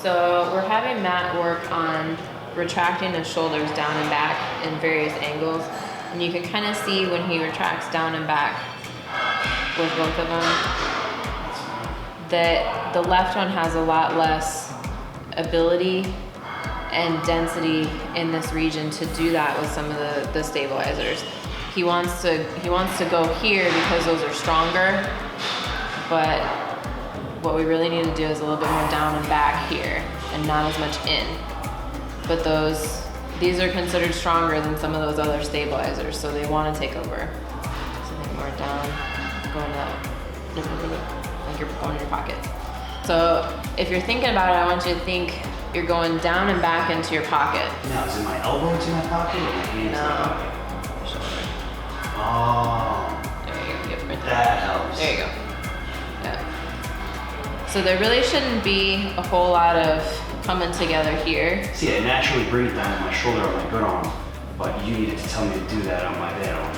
So we're having Matt work on retracting his shoulders down and back in various angles. And you can kind of see when he retracts down and back with both of them that the left one has a lot less ability and density in this region to do that with some of the stabilizers. He wants to go here because those are stronger, but what we really need to do is a little bit more down and back here and not as much in. But these are considered stronger than some of those other stabilizers, so they want to take over. So think more down, going up, like you're going in your pocket. So if you're thinking about it, I want you to think you're going down and back into your pocket. Now, is it my elbow into my pocket or my hands in my pocket? Shoulder. Oh. There you go. Yep, right there. That helps. There you go. Yeah. So there really shouldn't be a whole lot of coming together here. See, I naturally bring it down on my shoulder or my good arm, but you needed to tell me to do that on my bad arm.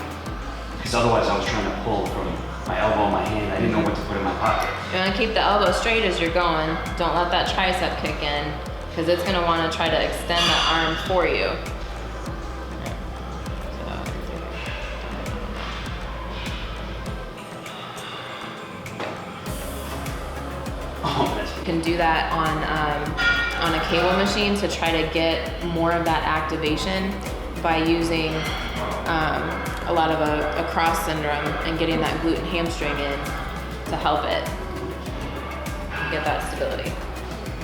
Because otherwise I was trying to pull from my elbow and my hand. I didn't know what to put in my pocket. You want to keep the elbow straight as you're going. Don't let that tricep kick in, because it's going to want to try to extend the arm for you. You can do that on a cable machine to try to get more of that activation by using a lot of a cross syndrome and getting that glute and hamstring in to help it get that stability.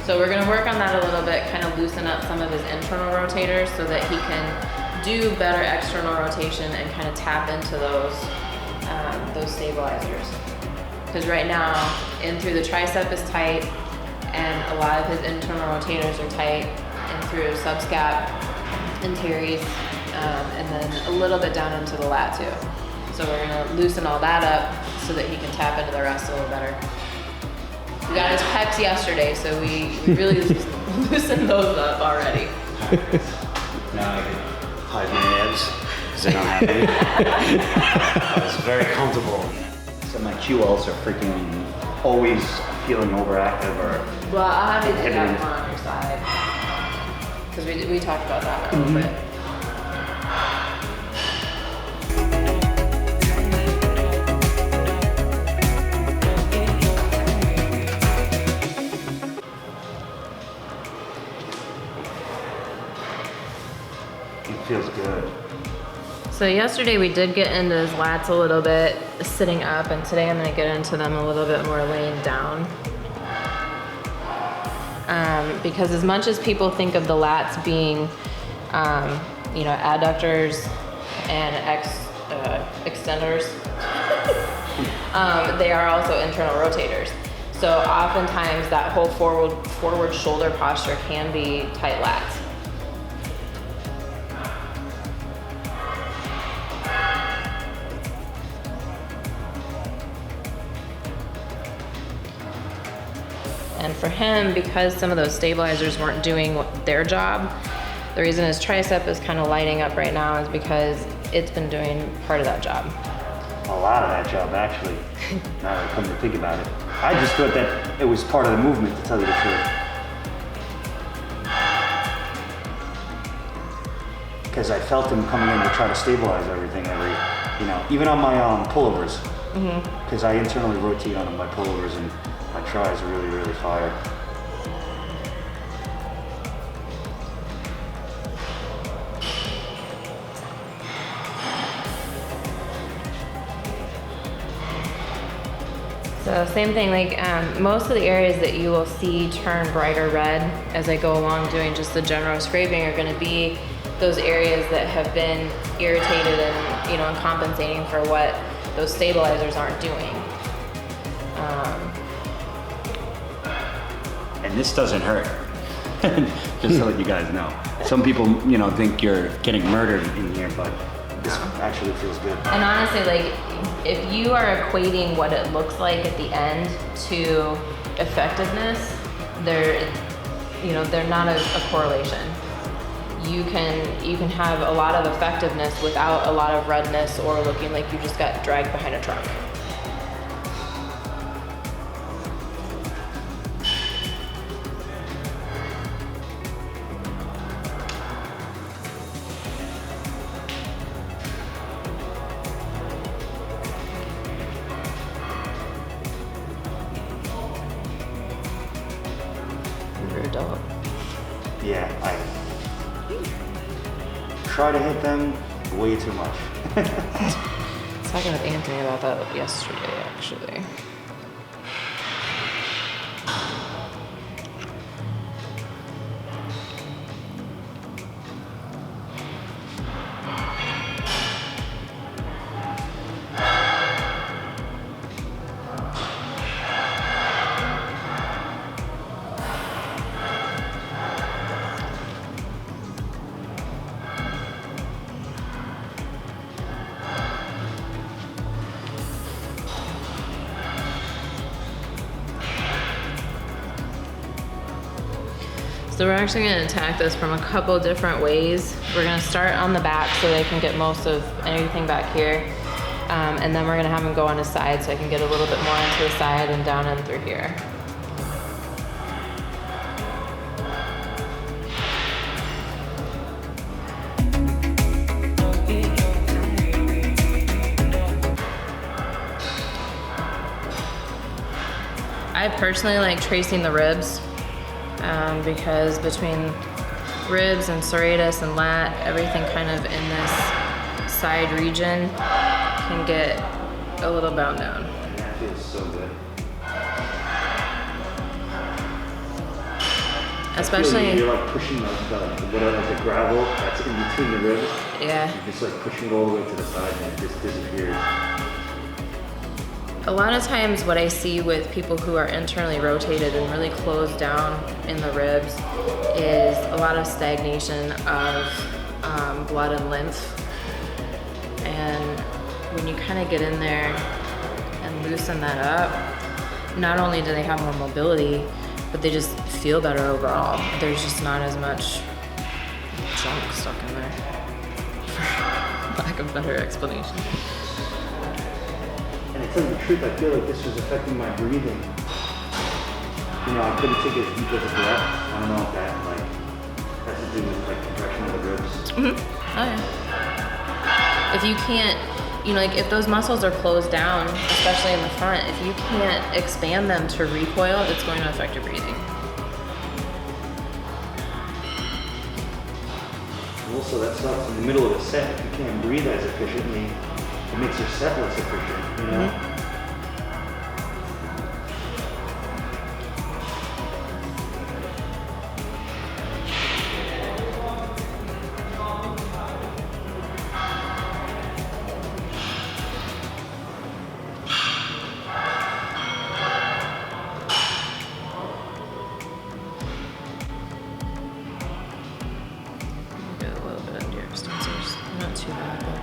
So we're gonna work on that a little bit, kind of loosen up some of his internal rotators so that he can do better external rotation and kind of tap into those stabilizers. Because right now, in through the tricep is tight, and a lot of his internal rotators are tight, and through subscap and teres, and then a little bit down into the lat too. So we're gonna loosen all that up so that he can tap into the rest a little better. We got his pecs yesterday, so we really loosened those up already. Now I can hide my abs because they're not happy. I was very comfortable. So my QLs are freaking always feeling overactive or. Well, I'll have you do that one on your side, because we talked about that a little bit. It feels good. So yesterday we did get into his lats a little bit sitting up, and today I'm going to get into them a little bit more laying down. Because as much as people think of the lats being, adductors and extenders, they are also internal rotators. So oftentimes that whole forward shoulder posture can be tight lats. And for him, because some of those stabilizers weren't doing their job, the reason his tricep is kind of lighting up right now is because it's been doing part of that job. A lot of that job, actually, now that I come to think about it. I just thought that it was part of the movement, to tell you the truth. Because I felt him coming in to try to stabilize everything even on my pullovers. Because I internally rotate on my pullovers and my tries are really, really fire. So same thing, most of the areas that you will see turn brighter red as I go along doing just the general scraping are going to be those areas that have been irritated and compensating for what those stabilizers aren't doing. And this doesn't hurt. Just to let you guys know. Some people, think you're getting murdered in here, but this actually feels good. And honestly, if you are equating what it looks like at the end to effectiveness, they're not a correlation. You can have a lot of effectiveness without a lot of redness or looking like you just got dragged behind a truck. adult. Yeah, I try to hit them way too much. I was talking with Anthony about that yesterday, actually. So we're actually going to attack this from a couple different ways. We're going to start on the back so they can get most of anything back here. And then we're going to have him go on his side so I can get a little bit more into the side and down and through here. I personally like tracing the ribs. Because between ribs and serratus and lat, everything kind of in this side region can get a little bound down. That feels so good. Especially you're like pushing the gravel that's in between the ribs. Yeah. You're just like pushing it all the way to the side and it just disappears. A lot of times what I see with people who are internally rotated and really closed down in the ribs is a lot of stagnation of blood and lymph. And when you kind of get in there and loosen that up, not only do they have more mobility, but they just feel better overall. There's just not as much junk stuck in there, for lack of better explanation. And to tell you the truth, I feel like this was affecting my breathing. You know, I couldn't take as deep as a breath. I don't know if that like has to do with like compression of the ribs. Mm-hmm. Oh yeah. If you can't, you know, like if those muscles are closed down, especially in the front, if you can't expand them to recoil, it's going to affect your breathing. Also, that sucks in the middle of a set. If you can't breathe as efficiently, it makes your set less efficient, you know? Mm-hmm. Get a little bit under your extensors. Not too bad, but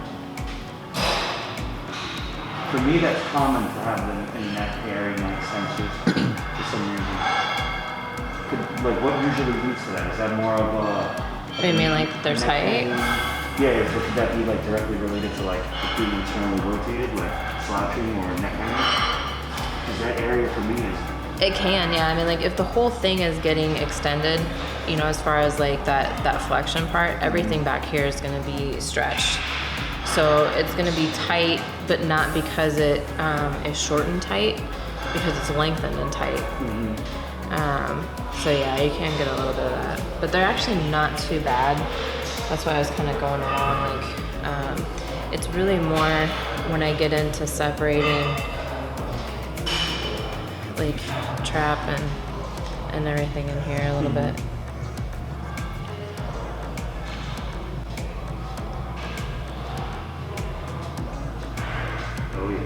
For me, that's common to have them in that area, my extensors, for some reason. Like, what usually leads to that? Is that more of a... you mean like they're tight? Yeah, could that be like directly related to like being internally rotated, like slouching or neck hanging? Because that area for me is... It can, yeah. I mean, like if the whole thing is getting extended, you know, as far as like that flexion part, everything back here is going to be stretched. So it's going to be tight, but not because it is short and tight, because it's lengthened and tight. Mm-hmm. So yeah, you can get a little bit of that, but they're actually not too bad. That's why I was kind of going along. Like, it's really more when I get into separating, like trap and everything in here a little bit. Oh yeah.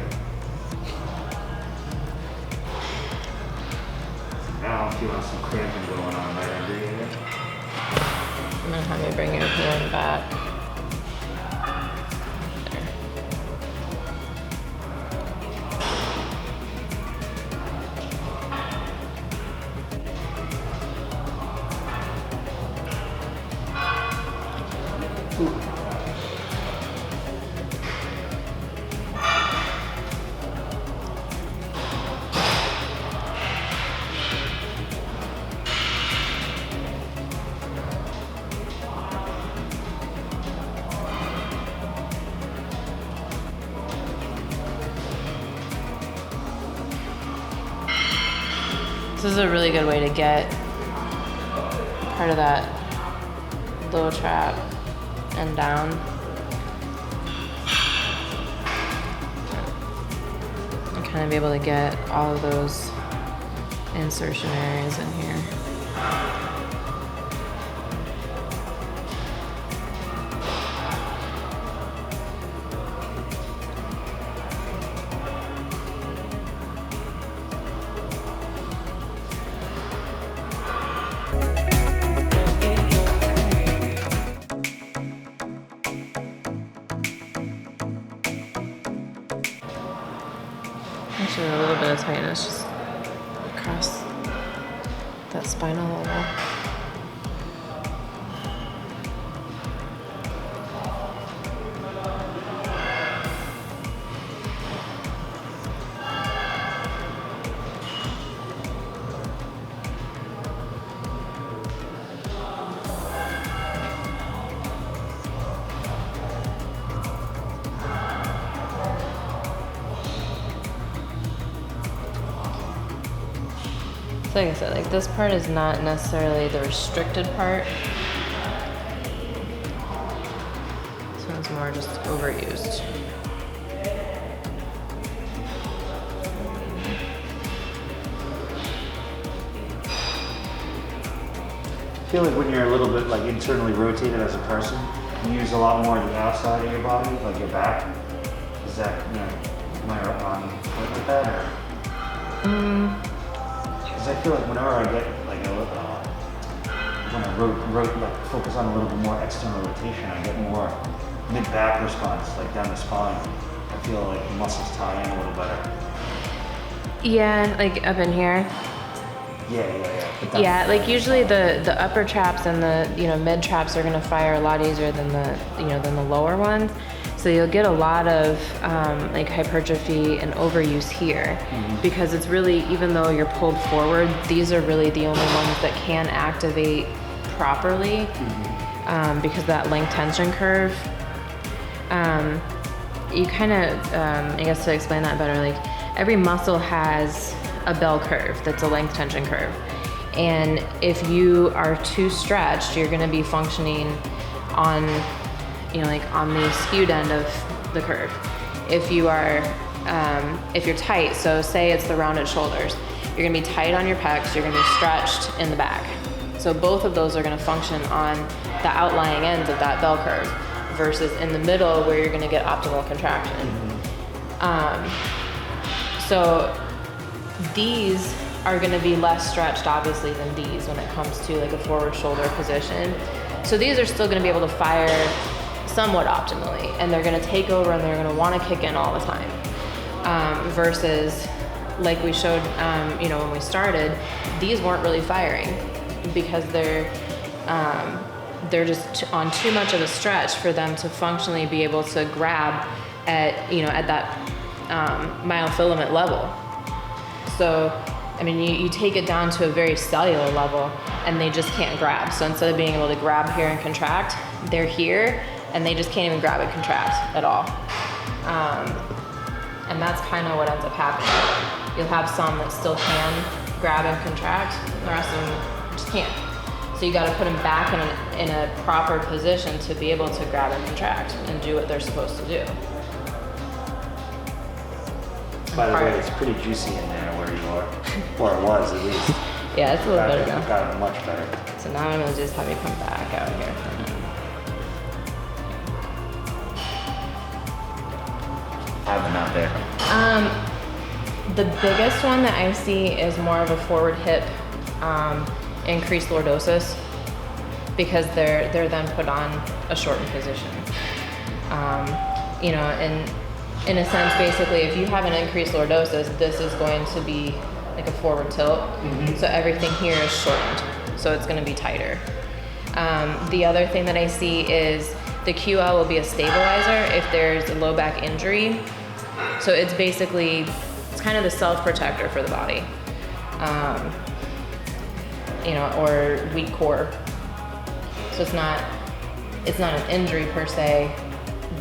Now I'm feeling some cramping going on right under here. I'm gonna have you bring your hand back. There. This is a really good way to get part of that low trap and down. And kind of be able to get all of those insertion areas in here. Actually, a little bit of tightness just across that spinal level. Like I said, like this part is not necessarily the restricted part. This one's more just overused. I feel like when you're a little bit like internally rotated as a person, you use a lot more of the outside of your body, like your back. Is that, you know, am I on point with that, or? Because I feel like whenever I get like a little, when I like focus on a little bit more external rotation, I get more mid-back response, like down the spine. I feel like the muscles tie in a little better. Yeah, like up in here. Yeah. Yeah, like usually the upper traps and the mid traps are gonna fire a lot easier than the lower ones. So you'll get a lot of like hypertrophy and overuse here, because it's really, even though you're pulled forward, these are really the only ones that can activate properly, because of that length tension curve. You kind of, I guess to explain that better, like every muscle has a bell curve that's a length tension curve. And if you are too stretched, you're gonna be functioning on, like on the skewed end of the curve. If you are, if you're tight, so say it's the rounded shoulders, you're gonna be tight on your pecs, you're gonna be stretched in the back. So both of those are gonna function on the outlying ends of that bell curve versus in the middle where you're gonna get optimal contraction. So these are gonna be less stretched obviously than these when it comes to like a forward shoulder position. So these are still gonna be able to fire somewhat optimally, and they're gonna take over and they're gonna wanna kick in all the time. Versus like we showed, when we started, these weren't really firing because they're just on too much of a stretch for them to functionally be able to grab at, at that myofilament level. So, I mean, you take it down to a very cellular level and they just can't grab. So instead of being able to grab here and contract, they're here and they just can't even grab and contract at all. And that's kind of what ends up happening. You'll have some that still can grab and contract, and the rest of them just can't. So you gotta put them back in a proper position to be able to grab and contract and do what they're supposed to do. By the way, it's pretty juicy in there where you are, or it was at least. Yeah, it's a little better now. Got it much better. So now I'm gonna just have you come back out here for a minute. I have them out there. The biggest one that I see is more of a forward hip, increased lordosis, because they're then put on a shortened position. In a sense, basically, if you have an increased lordosis, this is going to be like a forward tilt. So everything here is shortened, so it's going to be tighter. The other thing that I see is the QL will be a stabilizer if there's a low back injury. So it's basically, it's kind of the self-protector for the body, or weak core. So it's not an injury per se,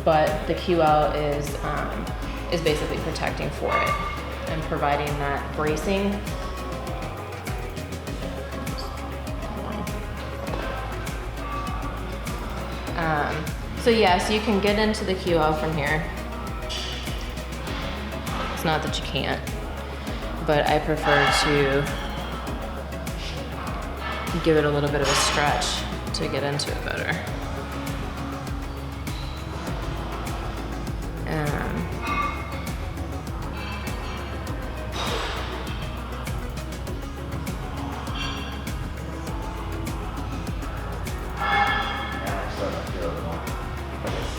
but the QL is basically protecting for it and providing that bracing. So yes, you can get into the QL from here. It's not that you can't, but I prefer to give it a little bit of a stretch to get into it better.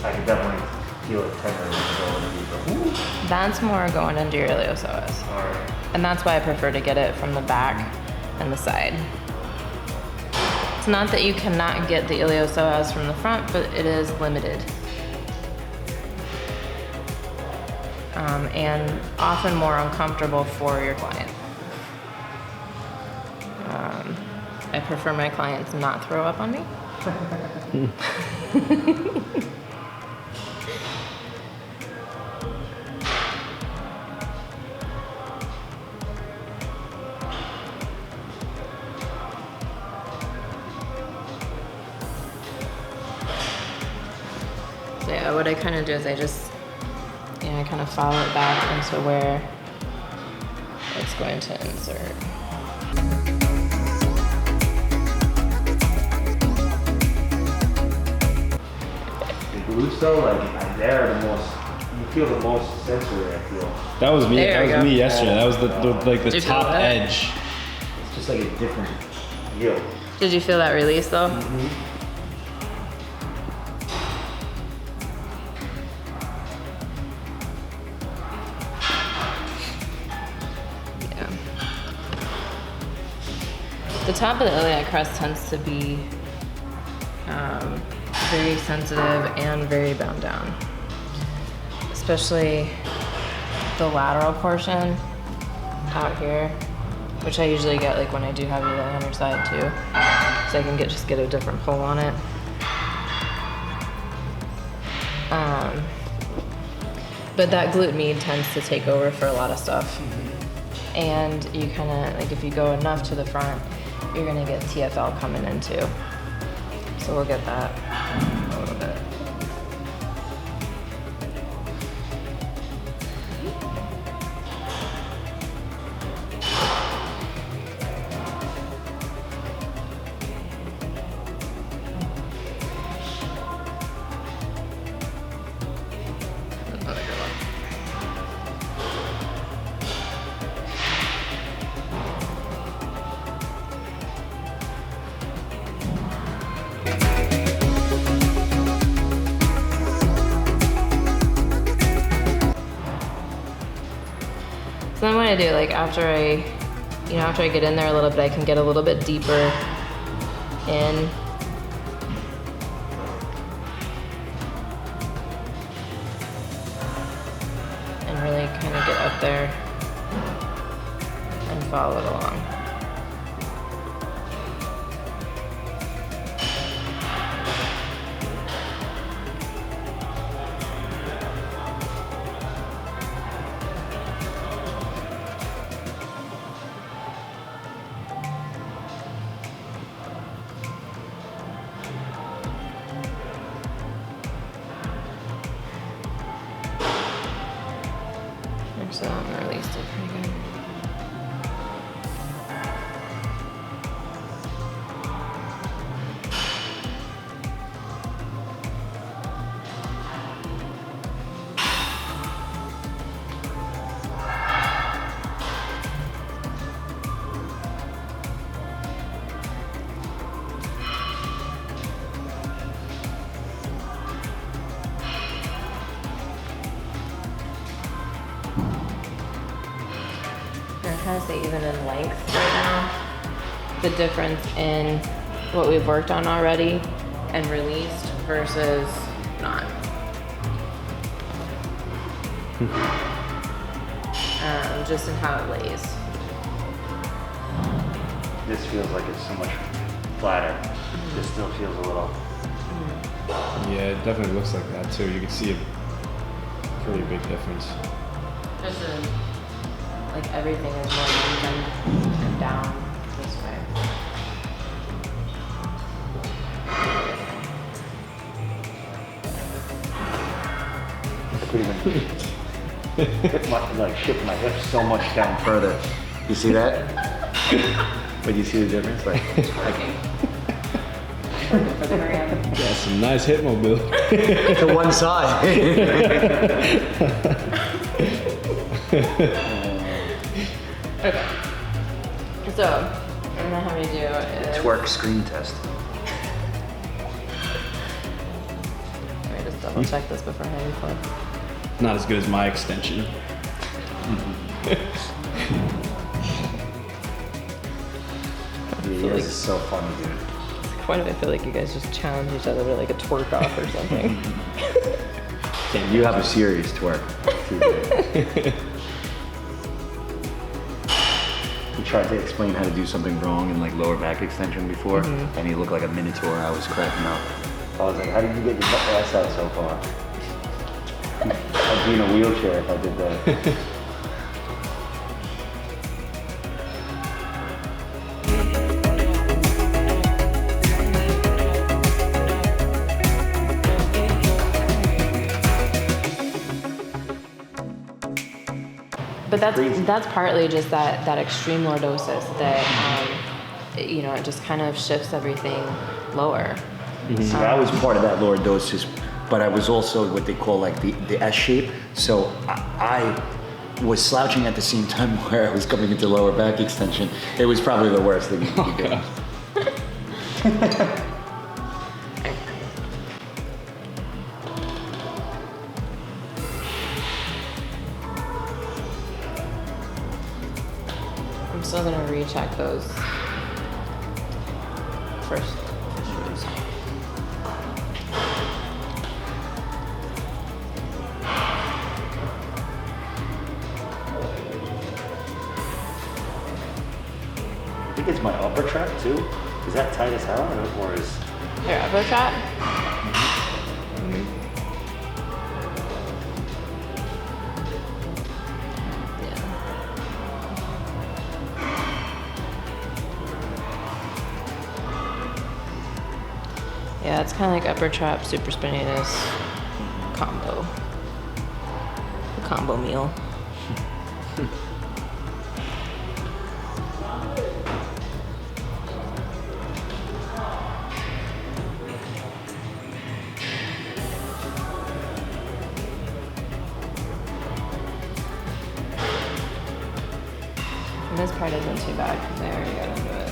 I can definitely feel it tender going. That's more going into your iliopsoas. Alright. And that's why I prefer to get it from the back and the side. It's not that you cannot get the iliopsoas from the front, but it is limited. And often more uncomfortable for your client. I prefer my clients not throw up on me. So yeah, what I kind of do is I just, I kind of follow it back into where it's going to insert. The glutes though, like they're the most, you feel the most sensory, I feel. That was me. There That we was go. me yesterday. That was the like the Did you feel top that? edge. It's just like a different feel. Did you feel that release though? Yeah. The top of the iliac crest tends to be very sensitive and very bound down. Especially the lateral portion out here, which I usually get like when I do have it on the underside too. So I can just get a different pull on it. But that glute med tends to take over for a lot of stuff. And you kind of, like if you go enough to the front, you're gonna get TFL coming in too. So we'll get that a little bit. Another good one. So then what I do, like after I get in there a little bit, I can get a little bit deeper in. And really kind of get up there and follow it along. So that one released it pretty good. I'm trying to say even in length right now, the difference in what we've worked on already and released versus not. Just in how it lays. This feels like it's so much flatter. This still feels a little. Yeah, it definitely looks like that too. You can see a pretty big difference. Just like everything is more even and down this way. couldn't even shift my hips so much down further. You see that? But you see the difference? Like Got some nice hip mobility. to one side. Okay. So, and then how we do is... Twerk screen test. Let me just double check this before I record. Not as good as my extension. Yours is so funny, dude. Why do I feel like you guys just challenge each other with like a twerk off or something? Damn, you have a serious twerk. He tried to explain how to do something wrong in like lower back extension before, and he looked like a minotaur. I was cracking up. I was like, how did you get your ass out so far? I'd be in a wheelchair if I did that. But that's partly just that extreme lordosis that you know, it just kind of shifts everything lower. So I was part of that lordosis, but I was also what they call like the S shape. So I was slouching at the same time where I was coming into lower back extension. It was probably the worst thing you could do. I'm still gonna recheck those first shoes. I think it's my upper trap too. Is that tight as hell, or is? Your upper trap? Yeah, it's kind of like upper trap, super spinniness combo. A combo meal. And this part isn't too bad because I already got into it.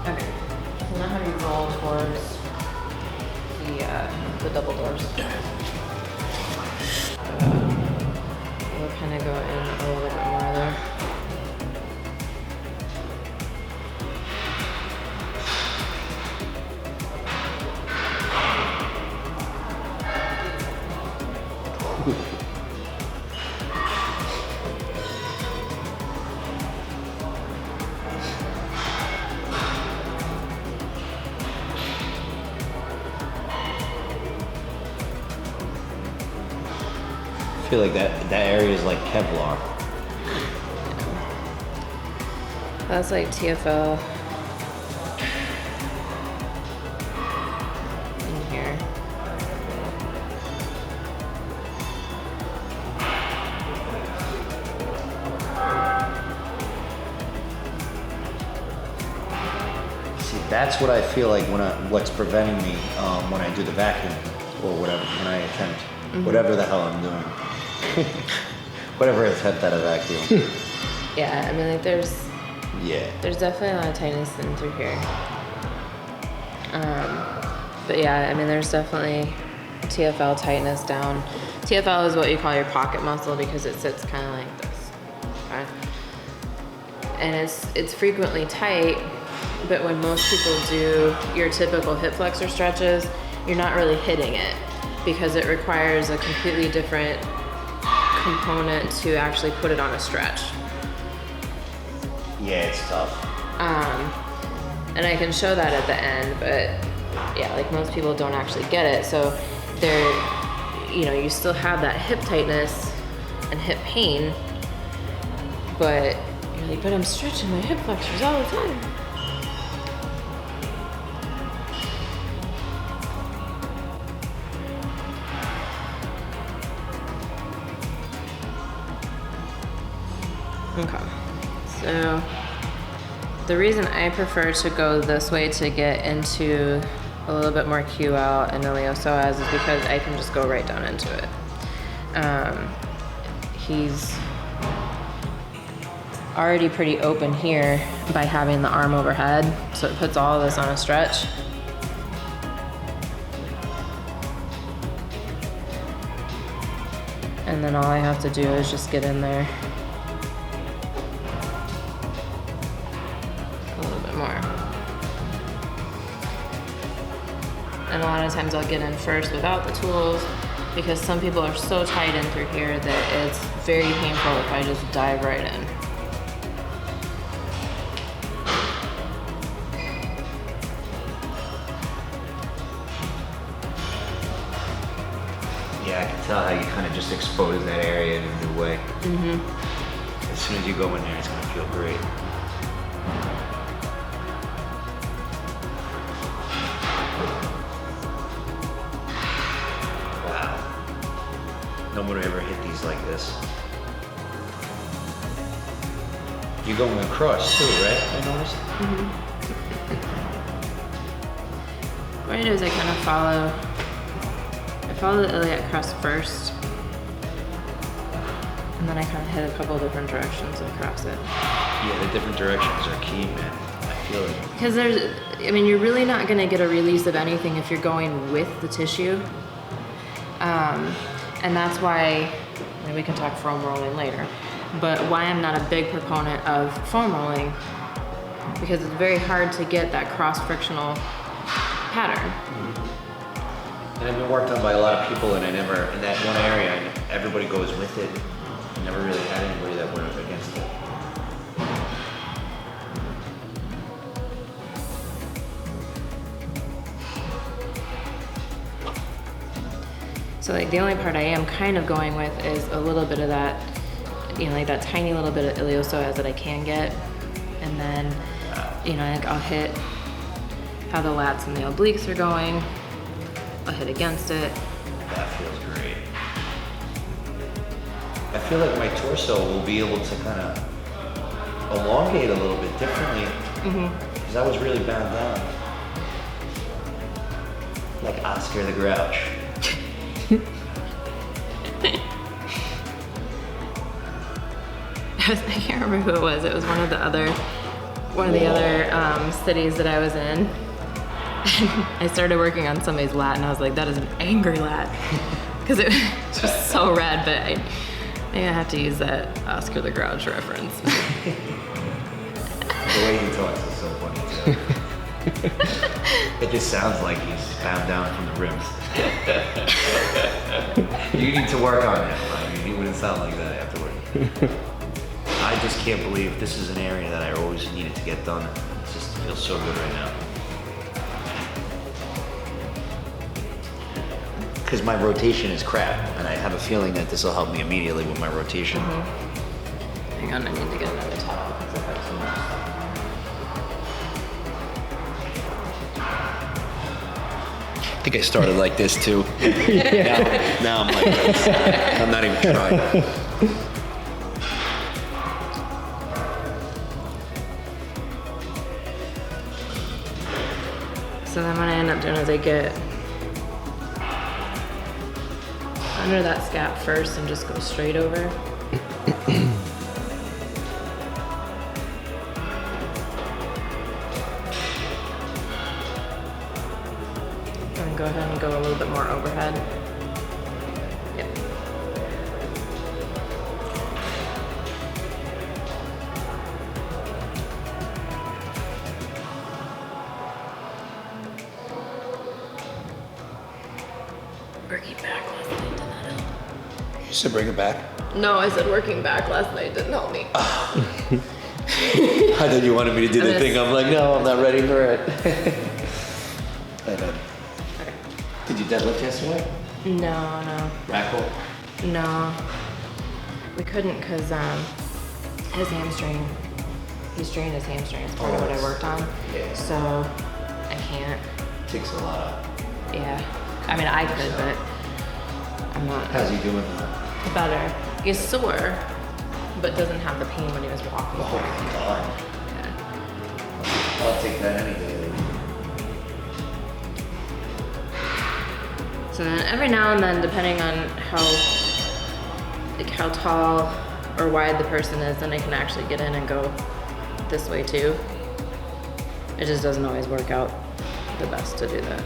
Okay. So now how do you roll towards the double doors? We'll kind of go in a little bit more there. I feel like that area is like Kevlar. That's like TFL in here. See, that's what I feel like what's preventing me when I do the vacuum or whatever, when I attempt whatever the hell I'm doing. Whatever attempt at a vacuum. Yeah, I mean, like there's definitely a lot of tightness in through here. But yeah, I mean, there's definitely TFL tightness down. TFL is what you call your pocket muscle because it sits kind of like this. Okay? And it's frequently tight, but when most people do your typical hip flexor stretches, you're not really hitting it because it requires a completely different component to actually put it on a stretch. Yeah, it's tough. And I can show that at the end, but yeah, like most people don't actually get it. So they're, you know, you still have that hip tightness and hip pain, but you're like, but I'm stretching my hip flexors all the time. Okay. So the reason I prefer to go this way to get into a little bit more QL and iliopsoas is because I can just go right down into it. He's already pretty open here by having the arm overhead, so it puts all of this on a stretch. And then all I have to do is just get in there a little bit more. And a lot of times I'll get in first without the tools because some people are so tight in through here that it's very painful if I just dive right in. Yeah, I can tell how you kind of just expose that area in a new way. As soon as you go in there, it's going to feel great. Wow. No one would ever hit these like this. You're going across too, right? I noticed. What I do is I kind of follow the iliac crest first, and then I kind of hit a couple of different directions across it. Yeah, the different directions are key, man. I feel it. Because you're really not going to get a release of anything if you're going with the tissue. And that's why, we can talk foam rolling later, but why I'm not a big proponent of foam rolling, because it's very hard to get that cross-frictional pattern. And I've been worked on by a lot of people, and I never, in that one area, everybody goes with it. I never really had anybody that went up against it. So like the only part I am kind of going with is a little bit of that, like that tiny little bit of iliopsoas that I can get. And then, like I'll hit how the lats and the obliques are going. I'll hit against it. That feels great. I feel like my torso will be able to kind of elongate a little bit differently. Because I was really bound down. Like Oscar the Grouch. I can't remember who it was. It was one of the other cities that I was in. I started working on somebody's lat, and I was like, "That is an angry lat," because it was just so red. But I have to use that Oscar the Grouch reference. The way he talks is so funny too. It just sounds like he's bound down from the rims. You need to work on him. I mean, he wouldn't sound like that afterward. I just can't believe this is an area that I always needed to get done. It just feels so good right now. Because my rotation is crap, and I have a feeling that this will help me immediately with my rotation. Hang on, I need to get another towel because I have too much. I think I started like this too. Now I'm like this. I'm not even trying. So then what I end up doing is I get under that scap first and just go straight over. And go ahead and go a little bit more overhead. Yep. Working back last night did not help. You said bring it back? No, I said working back last night didn't help me. I thought you wanted me to do the thing. I'm like, no, I'm not ready for it. Okay. Did you deadlift yesterday? No. Rack pull? No. We couldn't because his hamstring, he strained his hamstring. It's part of what I worked on. Yeah. So I can't. Takes a lot out. Yeah. I mean, I could, but I'm not. How's he doing? Better. He's sore, but doesn't have the pain when he was walking. Oh my God. Yeah. I'll take that any day. So then every now and then, depending on how tall or wide the person is, then I can actually get in and go this way too. It just doesn't always work out the best to do that.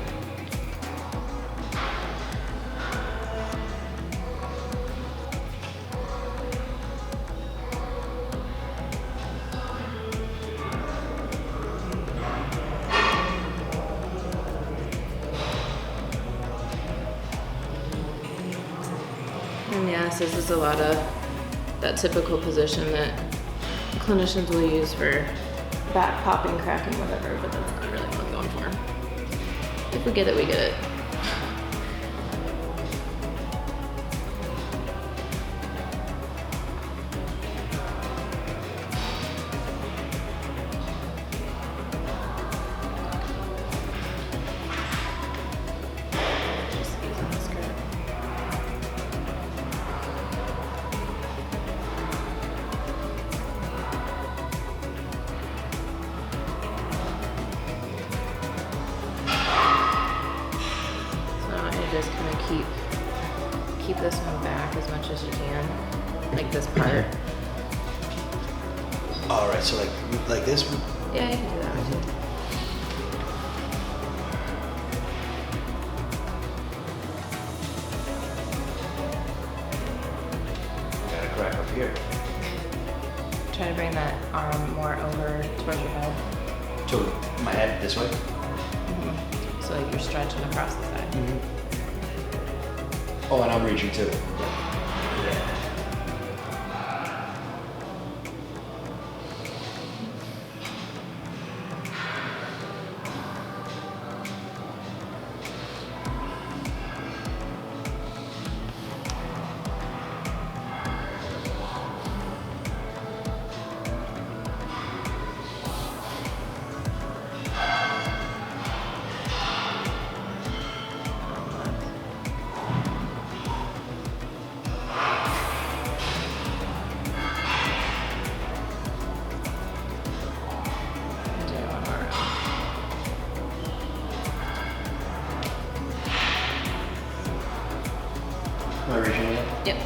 And yes, this is a lot of that typical position that clinicians will use for back popping, cracking, whatever, but that's not really what I'm going for. If we get it, we get it. Just ease on the skirt. Just kind of keep this one back as much as you can, like this part. All right, so like this one? Yeah, you can do that too. Got a crack up here. Try to bring that arm more over towards your head. So my head this way? So like you're stretching across the side. Oh, and I'm reaching too. Am I reaching it? Yep.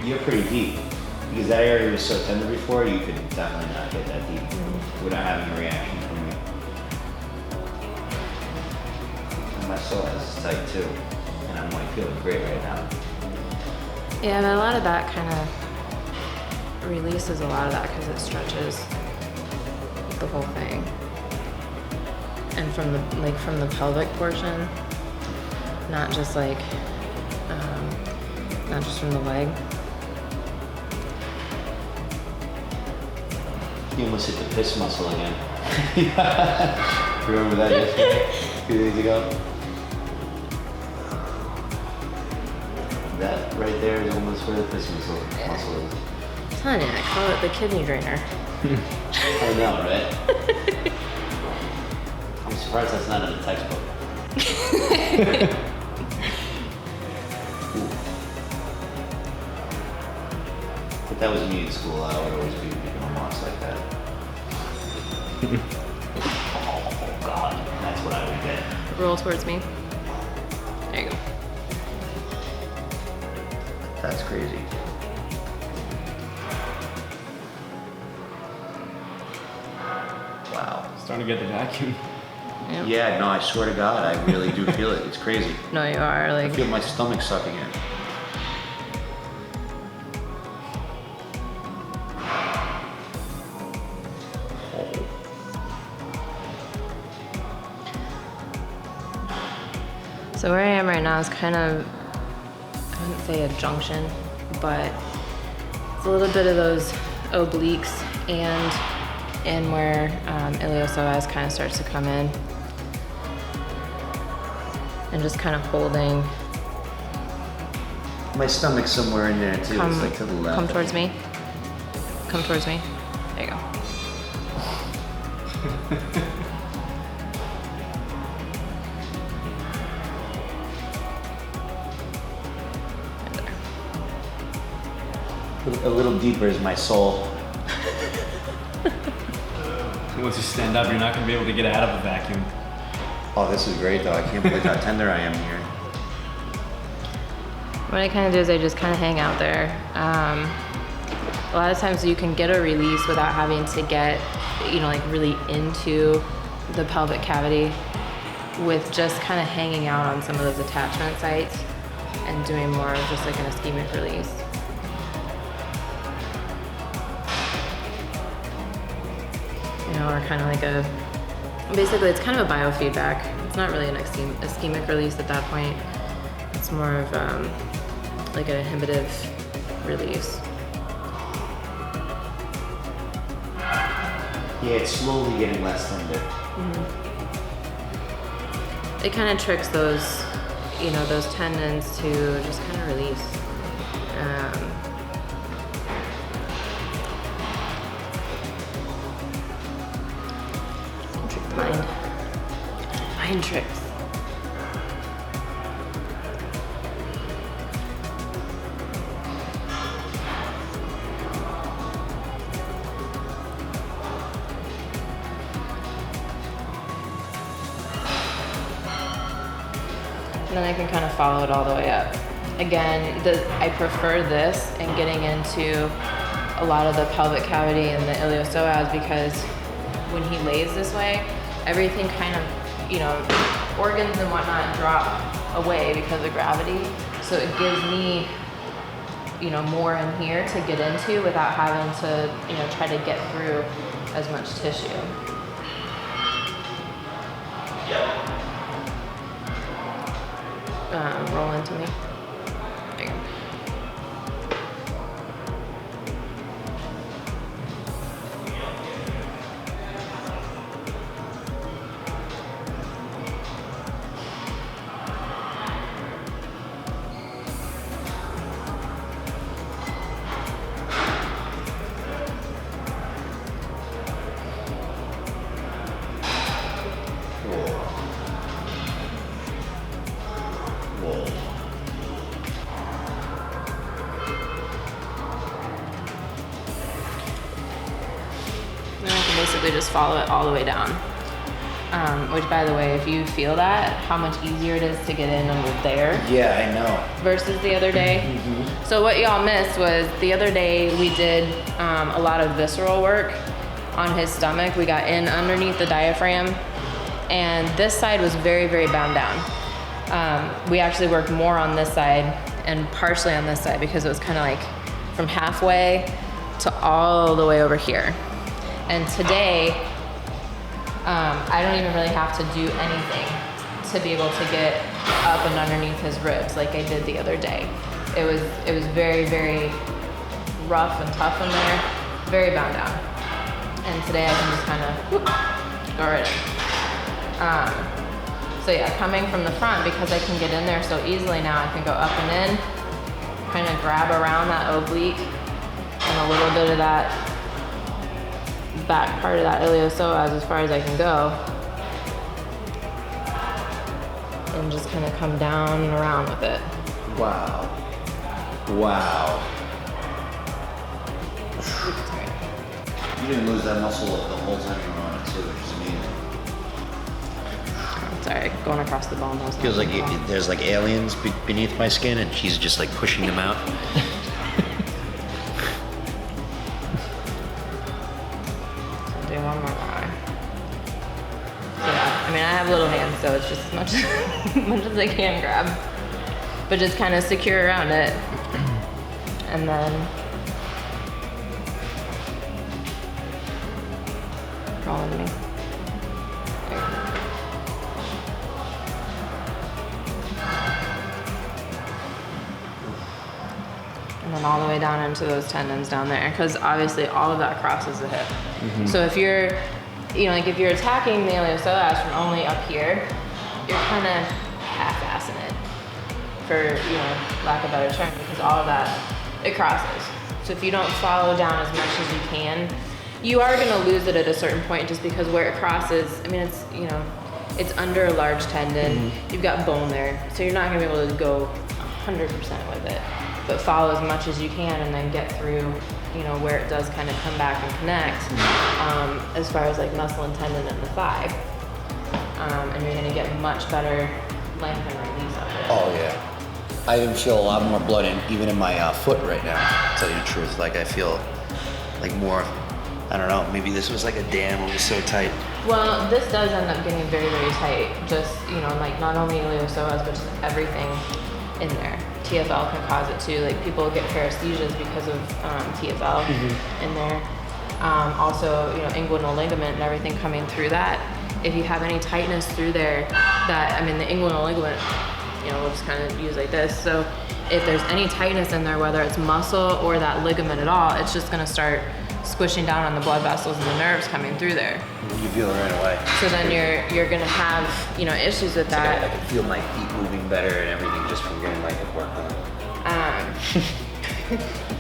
You're pretty deep. Because that area was so tender before, you could definitely not get that deep without having a reaction from me. And my psoas is tight too. And I'm like feeling great right now. Yeah, but a lot of that kind of releases a lot of that because it stretches the whole thing. And from the pelvic portion, not just not just from the leg. You almost hit the piss muscle again. Remember that yesterday? A few days ago? That right there is almost where the piss muscle is. I'm telling you, I call it the kidney drainer. I know, right? I'm surprised that's not in the textbook. If that was me in school, I would always be making a monster like that. Oh God, that's what I would get. Roll towards me. There you go. That's crazy. Wow. Starting to get the vacuum. Yep. Yeah, no, I swear to God, I really do feel it. It's crazy. No, you are I like. feel my stomach sucking in. Oh. So where I am right now is kind of, I wouldn't say a junction, but it's a little bit of those obliques and where iliopsoas kind of starts to come in. And just kind of holding. My stomach's somewhere in there too. It's like to the left. Come towards me. Come towards me. There you go. A little deeper is my soul. Once you stand up, you're not going to be able to get out of a vacuum. Oh, this is great though. I can't believe how tender I am here. What I kind of do is I just kind of hang out there. A lot of times you can get a release without having to get, like really into the pelvic cavity with just kind of hanging out on some of those attachment sites and doing more of just like an ischemic release. Or kind of like basically it's kind of a biofeedback. It's not really an ischemic release at that point. It's more of like an inhibitive release. Yeah, it's slowly getting less tender. Mm-hmm. It kind of tricks those, those tendons to just kind of release. Mind tricks. And then I can kind of follow it all the way up. Again, I prefer this and getting into a lot of the pelvic cavity and the iliopsoas because when he lays this way, everything kind of, organs and whatnot drop away because of gravity. So it gives me, more in here to get into without having to, try to get through as much tissue. Roll into me. There you go. Basically just follow it all the way down. Which, by the way, if you feel that, how much easier it is to get in under there. Yeah, I know. Versus the other day. Mm-hmm. So what y'all missed was the other day we did a lot of visceral work on his stomach. We got in underneath the diaphragm, and this side was very, very bound down. We actually worked more on this side and partially on this side because it was kind of like from halfway to all the way over here. And today, I don't even really have to do anything to be able to get up and underneath his ribs like I did the other day. It was very, very rough and tough in there, very bound down. And today I can just kind of go right in. So yeah, coming from the front, because I can get in there so easily now, I can go up and in, kind of grab around that oblique and a little bit of that back part of that iliopsoas as far as I can go, and just kind of come down and around with it. Wow. Wow. You didn't lose that muscle the whole time you were on it too, which is amazing. Sorry, going across the bone. Feels like there's like aliens beneath my skin and she's just like pushing them out. I have little hands, so it's just as much as I can grab, but just kind of secure around it, and then roll into me. and then all the way down into those tendons down there, because obviously all of that crosses the hip. Mm-hmm. So if you're, like if you're attacking the iliopsoas from only up here, you're kind of half-assing it, for lack of a better term, because all of that, it crosses. So if you don't follow down as much as you can, you are going to lose it at a certain point, just because where it crosses, I mean, it's it's under a large tendon. Mm-hmm. You've got bone there, so you're not going to be able to go 100% with it. But follow as much as you can, and then get through, where it does kind of come back and connect, as far as like muscle and tendon in the thigh. And you're going to get much better length and release of it. Oh yeah. I even feel a lot more blood even in my foot right now, to tell you the truth. Like I feel like more, I don't know, maybe this was like a dam, it was so tight. Well, this does end up getting very, very tight. Just, like not only iliopsoas, but just everything in there. TFL can cause it too. Like people get paresthesias because of TFL in there. Also, inguinal ligament and everything coming through that. If you have any tightness through there, the inguinal ligament, we'll just kind of use like this. So if there's any tightness in there, whether it's muscle or that ligament at all, it's just gonna start squishing down on the blood vessels and the nerves coming through there. You feel it right away. So then you're gonna have, issues with that. I can feel my feet moving better and everything just from getting my hip work done.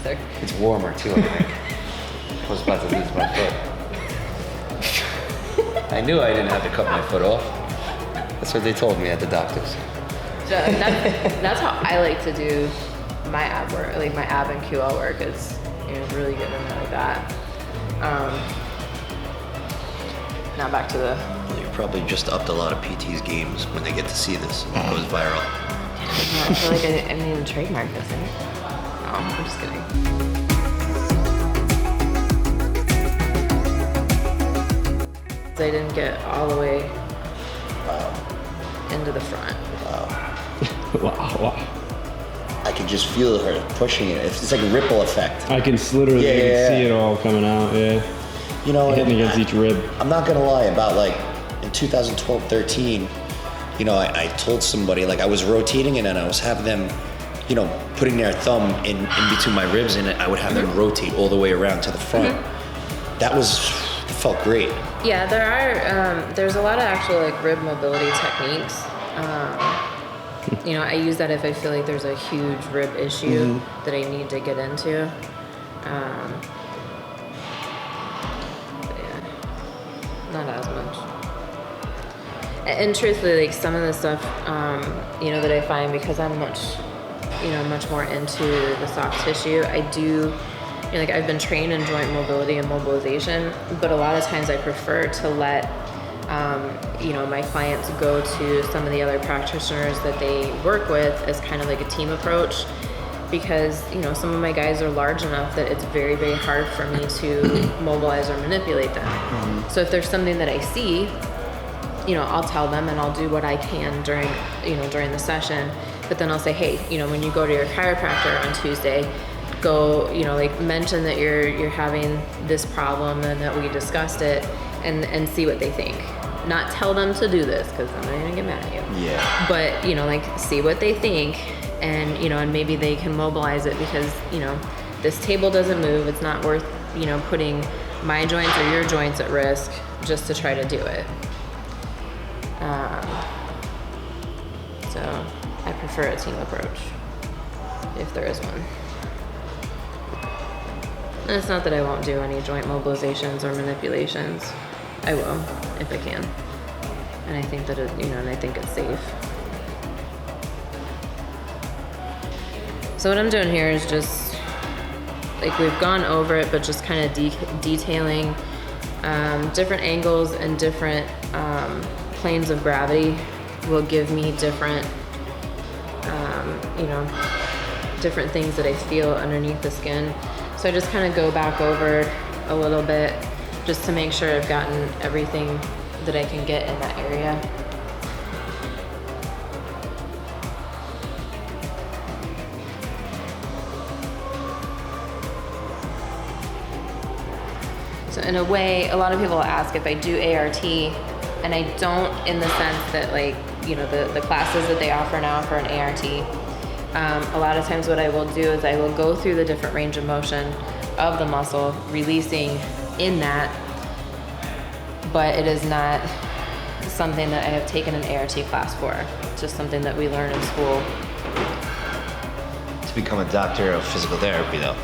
So, it's warmer too, I think. I was about to lose my foot. I knew I didn't have to cut my foot off. That's what they told me at the doctor's. So that's how I like to do my ab work, like my ab and QL work is really good in there like that. Now back to the. You're probably just upped a lot of PT's games when they get to see this. It goes viral. I feel like I need to trademark this, right? No, I'm just kidding. I didn't get all the way into the front. Wow. I can just feel her pushing it. It's like a ripple effect. I can literally see it all coming out, yeah. Hitting against each rib. I'm not gonna lie, about like in 2012-13, I told somebody, like I was rotating it and I was having them, putting their thumb in between my ribs and I would have them rotate all the way around to the front. That felt great. Yeah, there's a lot of actual like rib mobility techniques. I use that if I feel like there's a huge rib issue that I need to get into. But yeah, not as much. And truthfully, like some of the stuff, that I find, because I'm much more into the soft tissue, I do, I've been trained in joint mobility and mobilization, but a lot of times I prefer to let my clients go to some of the other practitioners that they work with as kind of like a team approach, because some of my guys are large enough that it's very, very hard for me to mobilize or manipulate them. So if there's something that I see, I'll tell them and I'll do what I can during the session, but then I'll say, hey, when you go to your chiropractor on Tuesday, go, mention that you're having this problem and that we discussed it, and see what they think. Not tell them to do this, because then they're gonna get mad at you. Yeah. But see what they think, and and maybe they can mobilize it, because this table doesn't move. It's not worth putting my joints or your joints at risk just to try to do it. So I prefer a team approach, if there is one. And it's not that I won't do any joint mobilizations or manipulations. I will, if I can. And I think that and I think it's safe. So what I'm doing here is just, like we've gone over it, but just kind of detailing different angles and different planes of gravity will give me different, different things that I feel underneath the skin. So I just kind of go back over a little bit just to make sure I've gotten everything that I can get in that area. So in a way, a lot of people ask if I do ART, and I don't, in the sense that the classes that they offer now for an ART, A lot of times what I will do is I will go through the different range of motion of the muscle, releasing in that, but it is not something that I have taken an ART class for. It's just something that we learn in school. To become a doctor of physical therapy, though.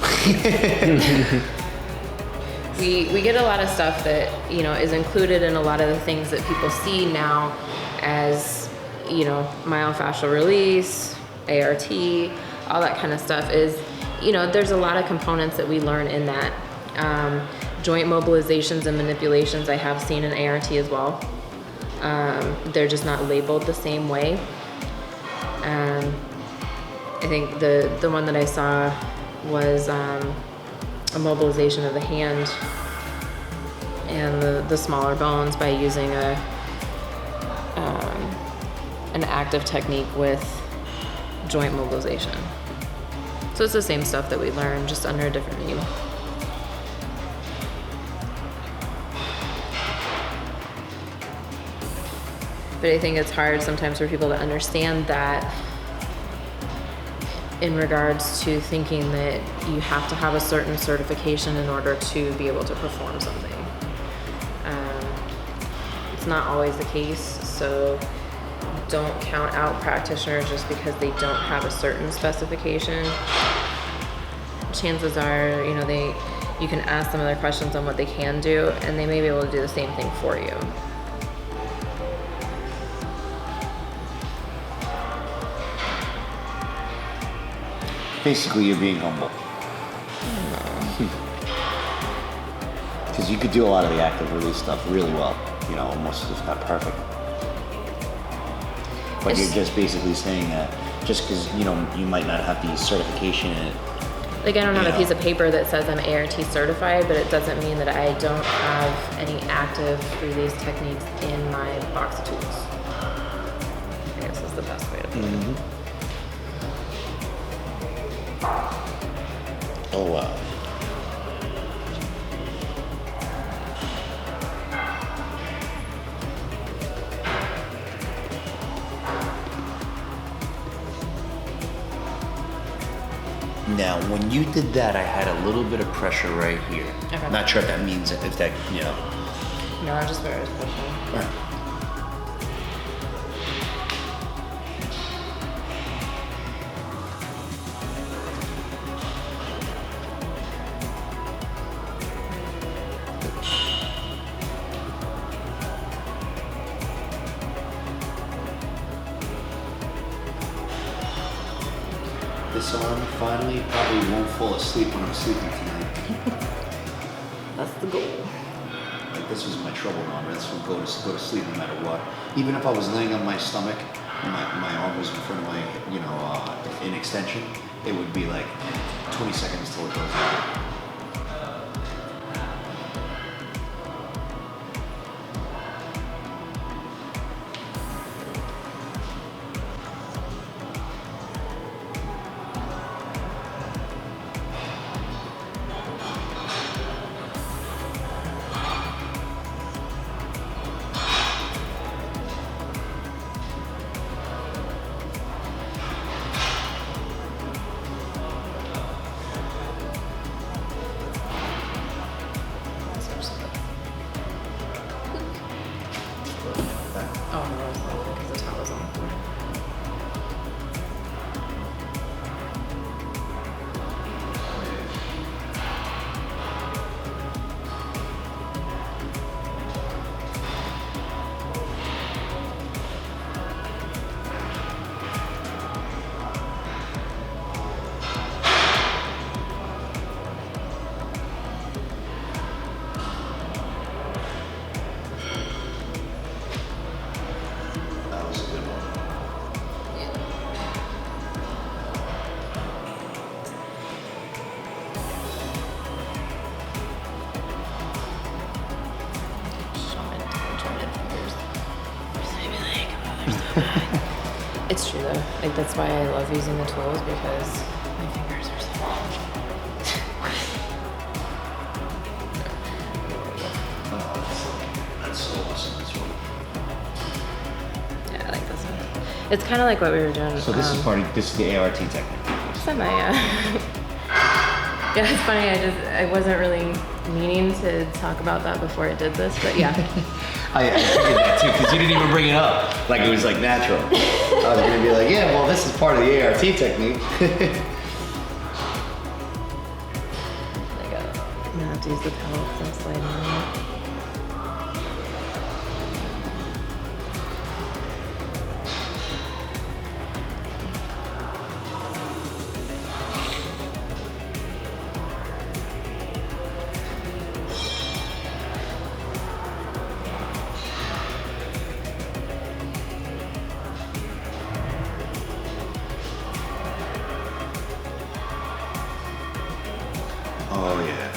We get a lot of stuff that, you know, is included in a lot of the things that people see now as, you know, myofascial release, ART, all that kind of stuff is, you know, there's a lot of components that we learn in that. Joint mobilizations and manipulations I have seen in ART as well. They're just not labeled the same way. I think the one that I saw was a mobilization of the hand and the smaller bones by using an active technique with joint mobilization. So it's the same stuff that we learn, just under a different name. But I think it's hard sometimes for people to understand that in regards to thinking that you have to have a certain certification in order to be able to perform something. It's not always the case, so don't count out practitioners just because they don't have a certain specification. Chances are, you know, you can ask them other questions on what they can do, and they may be able to do the same thing for you. Basically, you're being humble. Because you could do a lot of the active release stuff really well, you know, almost if not perfect. But you're just basically saying that just because, you know, you might not have the certification in it. Like, I don't have a piece of paper that says I'm ART certified, but it doesn't mean that I don't have any active release techniques in my box of tools. I guess is the best way to put it. Oh, wow. Now, when you did that, I had a little bit of pressure right here. Okay. Not sure if that means if that, you know. No, I just where I was pushing. Right. This arm finally probably won't fall asleep when I'm sleeping tonight. That's the goal. Like, this was my trouble arm. This would go to sleep no matter what. Even if I was laying on my stomach and my arm was in front of my, you know, in extension, it would be like 20 seconds till it goes out. Oh, no, it's not because the towel's on the floor. That was a good one. It's true though. Like, that's why I love using the tools, because my fingers are so long. That's so awesome. That's one. Yeah, I like this one. It's kind of like what we were doing. So this is the ART technique. Semi, yeah. Yeah, it's funny. I wasn't really meaning to talk about that before I did this, but yeah. I figured that too, because you didn't even bring it up. Like it was like natural. I was gonna be like, yeah, well, this is part of the ART technique. I'm gonna have to use the pedal because I'm sliding on it. Oh yeah.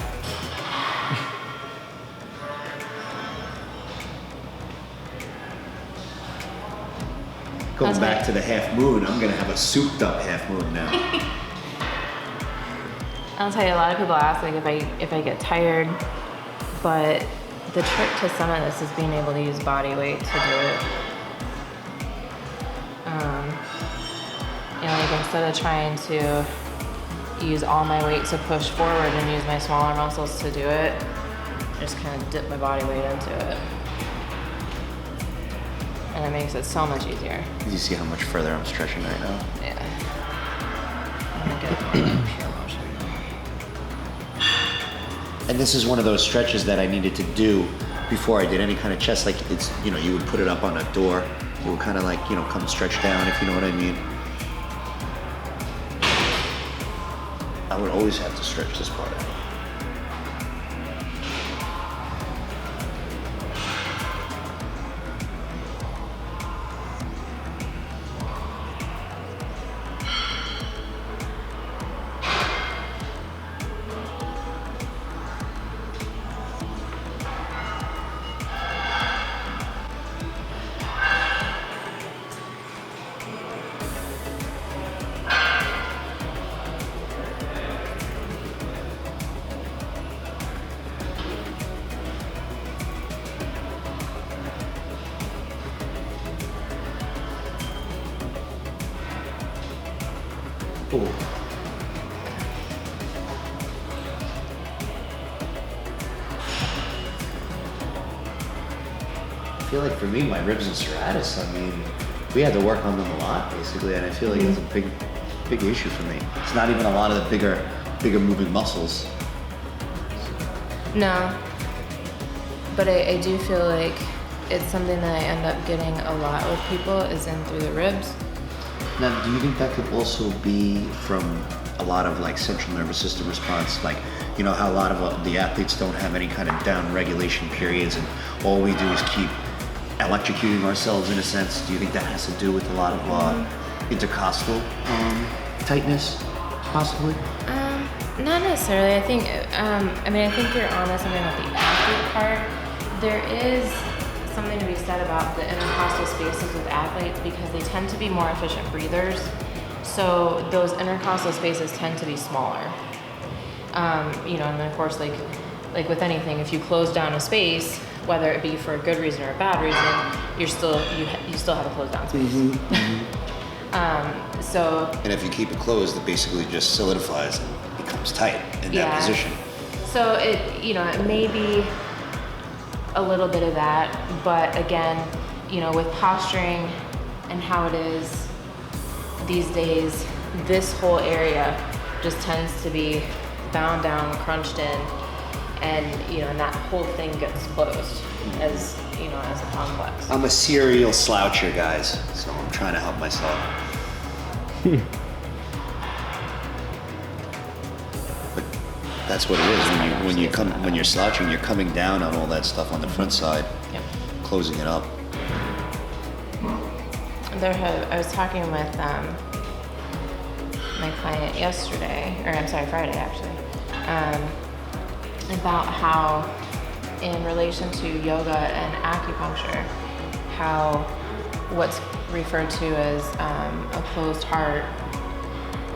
Going How's back my- to the half moon, I'm gonna have a souped up half moon now. I'll tell you, a lot of people ask like if I get tired, but the trick to some of this is being able to use body weight to do it. You know, like instead of trying to use all my weight to push forward and use my smaller muscles to do it, I just kind of dip my body weight into it. And it makes it so much easier. You see how much further I'm stretching right now? Yeah. I'm gonna get pure motion. And this is one of those stretches that I needed to do before I did any kind of chest. Like it's, you know, you would put it up on a door. It would kind of like, you know, come stretch down, if you know what I mean. I would always have to stretch this part out. Ooh. I feel like for me, my ribs and serratus, I mean, we had to work on them a lot, basically, and I feel like it's a big issue for me. It's not even a lot of the bigger moving muscles. No, but I do feel like it's something that I end up getting a lot with people is in through the ribs. Now, do you think that could also be from a lot of like central nervous system response? Like, you know how a lot of the athletes don't have any kind of down regulation periods and all we do is keep electrocuting ourselves in a sense. Do you think that has to do with a lot of intercostal tightness, possibly? Not necessarily. I think, I think you're onto something with the athlete part. There is something to be said about the intercostal spaces with athletes because they tend to be more efficient breathers. So those intercostal spaces tend to be smaller. You know, and then of course, like with anything, if you close down a space, whether it be for a good reason or a bad reason, you still have a closed down space. So. And if you keep it closed, it basically just solidifies and becomes tight in that position. So it may be a little bit of that, but again, you know, with posturing and how it is these days, this whole area just tends to be bound down, crunched in, and you know, and that whole thing gets closed as a complex. I'm a serial sloucher, guys, so I'm trying to help myself. But that's what it is. When you're slouching, you're coming down on all that stuff on the front side, closing it up. I was talking with my client Friday actually, about how in relation to yoga and acupuncture, how what's referred to as a closed heart,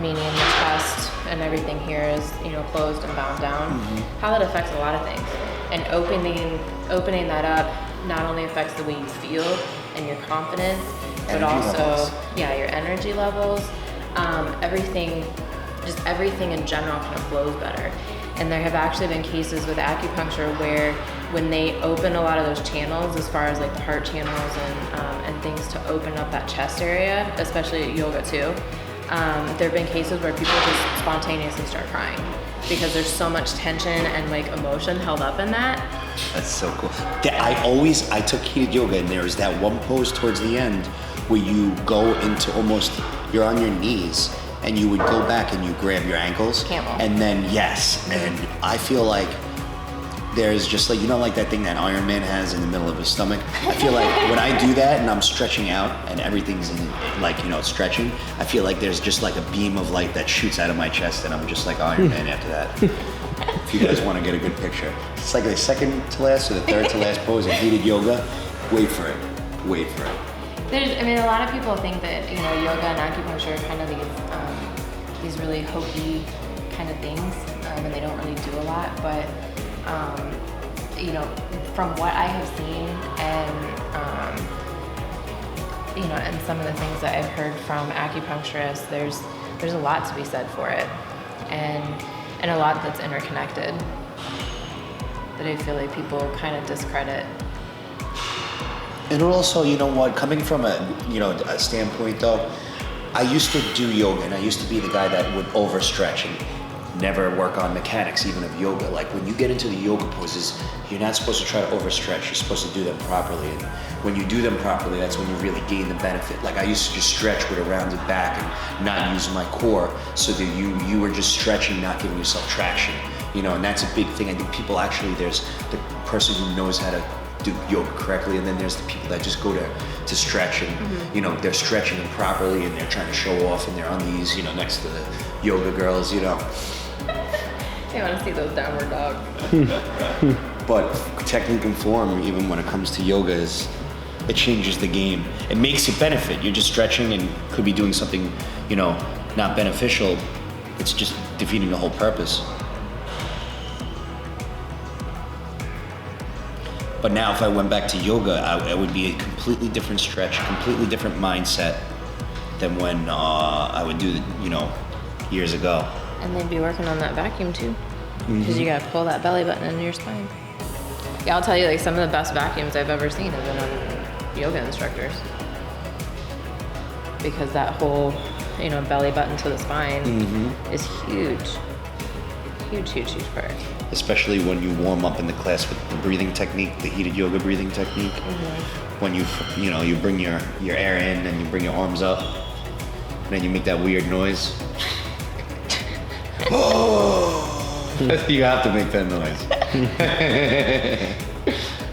meaning the chest and everything here is closed and bound down, how that affects a lot of things. And opening that up not only affects the way you feel and your confidence, but Energy also, levels. yeah, your energy levels, everything, just everything in general kind of flows better. And there have actually been cases with acupuncture where when they open a lot of those channels, as far as like the heart channels and things to open up that chest area, especially yoga too, there have been cases where people just spontaneously start crying because there's so much tension and like emotion held up in that. That's so cool. I took heated yoga, and there was that one pose towards the end where you go into almost, you're on your knees, and you would go back and you grab your ankles. Camel. And then, yes, and I feel like there's just like, you know, like that thing that Iron Man has in the middle of his stomach? I feel like when I do that and I'm stretching out and everything's in, like, you know, stretching, I feel like there's just like a beam of light that shoots out of my chest, and I'm just like Iron Man after that. If you guys want to get a good picture. It's like the second to last or the third to last pose in heated yoga. Wait for it. Wait for it. A lot of people think that, you know, yoga and acupuncture are kind of these really hokey kind of things, and they don't really do a lot, but you know, from what I have seen and you know, and some of the things that I've heard from acupuncturists, there's a lot to be said for it, and a lot that's interconnected that I feel like people kind of discredit. And also, you know what, coming from a standpoint though, I used to do yoga, and I used to be the guy that would overstretch and never work on mechanics even of yoga. Like when you get into the yoga poses, you're not supposed to try to overstretch, you're supposed to do them properly. And when you do them properly, that's when you really gain the benefit. Like I used to just stretch with a rounded back and not use my core, so that you were just stretching, not giving yourself traction. You know, and that's a big thing. I think people actually, there's the person who knows how to do yoga correctly, and then there's the people that just go to stretch, and you know, they're stretching improperly and they're trying to show off, and they're on these, you know, next to the yoga girls, you know. They want to see those downward dogs. But technique and form, even when it comes to yoga, it changes the game. It makes it benefit. You're just stretching and could be doing something, you know, not beneficial. It's just defeating the whole purpose. But now if I went back to yoga, it would be a completely different stretch, completely different mindset than when I would do it, you know, years ago. And they'd be working on that vacuum too, because you gotta pull that belly button into your spine. Yeah, I'll tell you, like some of the best vacuums I've ever seen have been on yoga instructors, because that whole, you know, belly button to the spine is huge. Huge part. Especially when you warm up in the class with the breathing technique, the heated yoga breathing technique. When you bring your air in and you bring your arms up, and then you make that weird noise. You have to make that noise.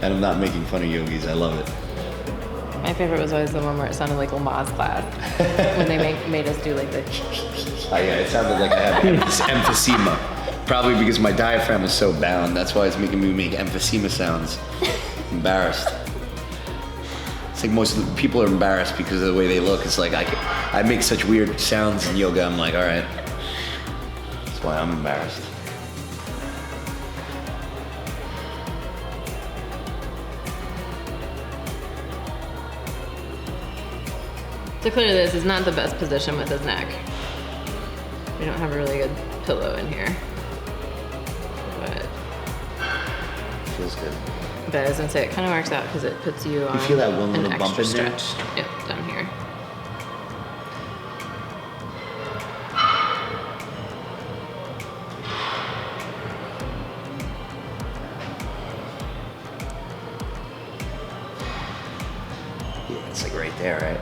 And I'm not making fun of yogis, I love it. My favorite was always the one where it sounded like Lamaze class, when they made us do like the Oh yeah, it sounded like I had emphysema. Probably because my diaphragm is so bound, that's why it's making me make emphysema sounds. Embarrassed. It's like most of the people are embarrassed because of the way they look. It's like I make such weird sounds in yoga, I'm like, alright. That's why I'm embarrassed. So clearly this is not the best position with his neck. We don't have a really good pillow in here. But Feels good. I was gonna say it kind of works out because it puts you on feel that one an little bump extra in there? stretch. Yep, down here. Yeah, it's like right there, right?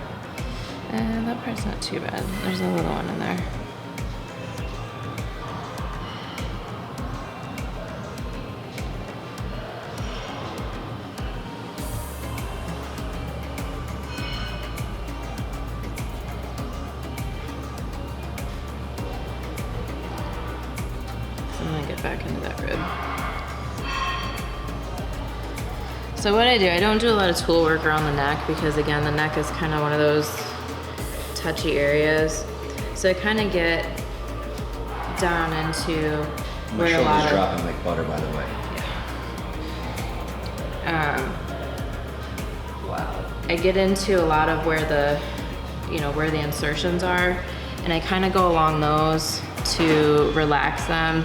And that part's not too bad. There's a little one in there. So I'm gonna get back into that rib. So what I do, I don't do a lot of tool work around the neck because again, the neck is kind of one of those touchy areas. So I kind of get down into My where a lot shoulder's of dropping like butter, by the way. wow. I get into a lot of where the, where the insertions are, and I kind of go along those to relax them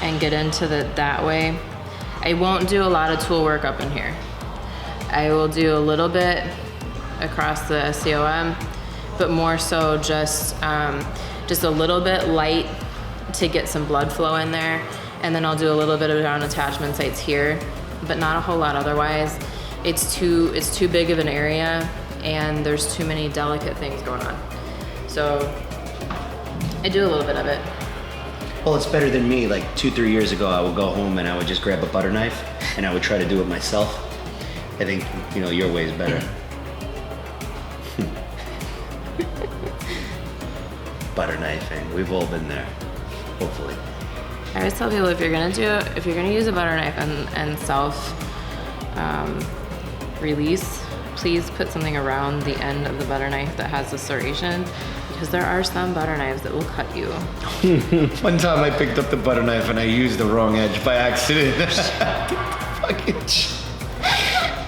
and get into that way. I won't do a lot of tool work up in here. I will do a little bit across the COM, but more so just a little bit light to get some blood flow in there. And then I'll do a little bit around attachment sites here, but not a whole lot otherwise. It's too big of an area, and there's too many delicate things going on. So I do a little bit of it. Well, it's better than me. Like 2-3 years ago, I would go home and I would just grab a butter knife and I would try to do it myself. I think, your way is better. Butter knifing, we've all been there, hopefully. I always tell people if you're gonna use a butter knife and self release, please put something around the end of the butter knife that has the serration, because there are some butter knives that will cut you. One time I picked up the butter knife and I used the wrong edge by accident.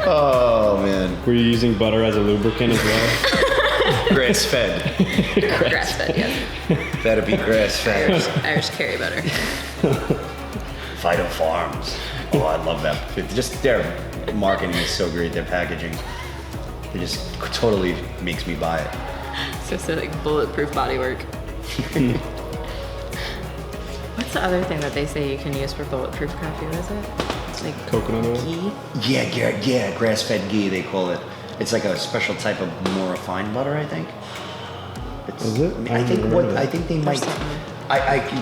Oh man. Were you using butter as a lubricant as well? Grass fed. Grass fed, yes. That'd be grass fed. Irish Kerry butter. Vital Farms. Oh, I love that. Just their marketing is so great. Their packaging, it just totally makes me buy it. So like bulletproof bodywork. What's the other thing that they say you can use for bulletproof coffee? What is it? It's like coconut oil? ghee? Yeah, grass-fed ghee they call it. It's like a special type of more refined butter, I think. Is it? I think they might.